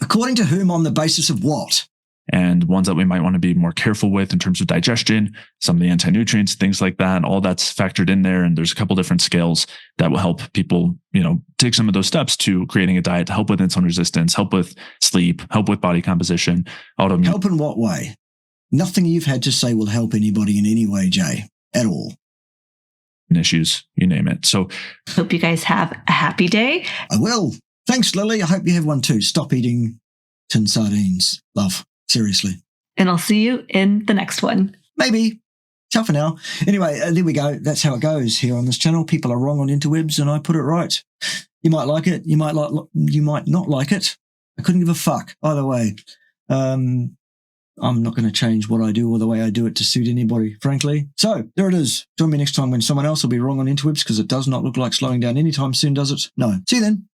C: According to whom, on the basis of what? And ones that we might want to be more careful with in terms of digestion, some of the anti-nutrients, things like that. All that's factored in there. And there's a couple different scales that will help people, take some of those steps to creating a diet to help with insulin resistance, help with sleep, help with body composition, autoimmune. Help in what way? Nothing you've had to say will help anybody in any way, Jay, at all. Issues, you name it. So
B: hope you guys have a happy day.
A: I will. Thanks, Lily. I hope you have one too. Stop eating tin sardines. Love. Seriously.
B: And I'll see you in the next one.
A: Maybe. Ciao for now. Anyway, there we go. That's how it goes here on this channel. People are wrong on interwebs and I put it right. You might like it. You might not like it. I couldn't give a fuck either way. I'm not going to change what I do or the way I do it to suit anybody, frankly. So there it is. Join me next time when someone else will be wrong on interwebs, because it does not look like slowing down anytime soon, does it? No. See you then.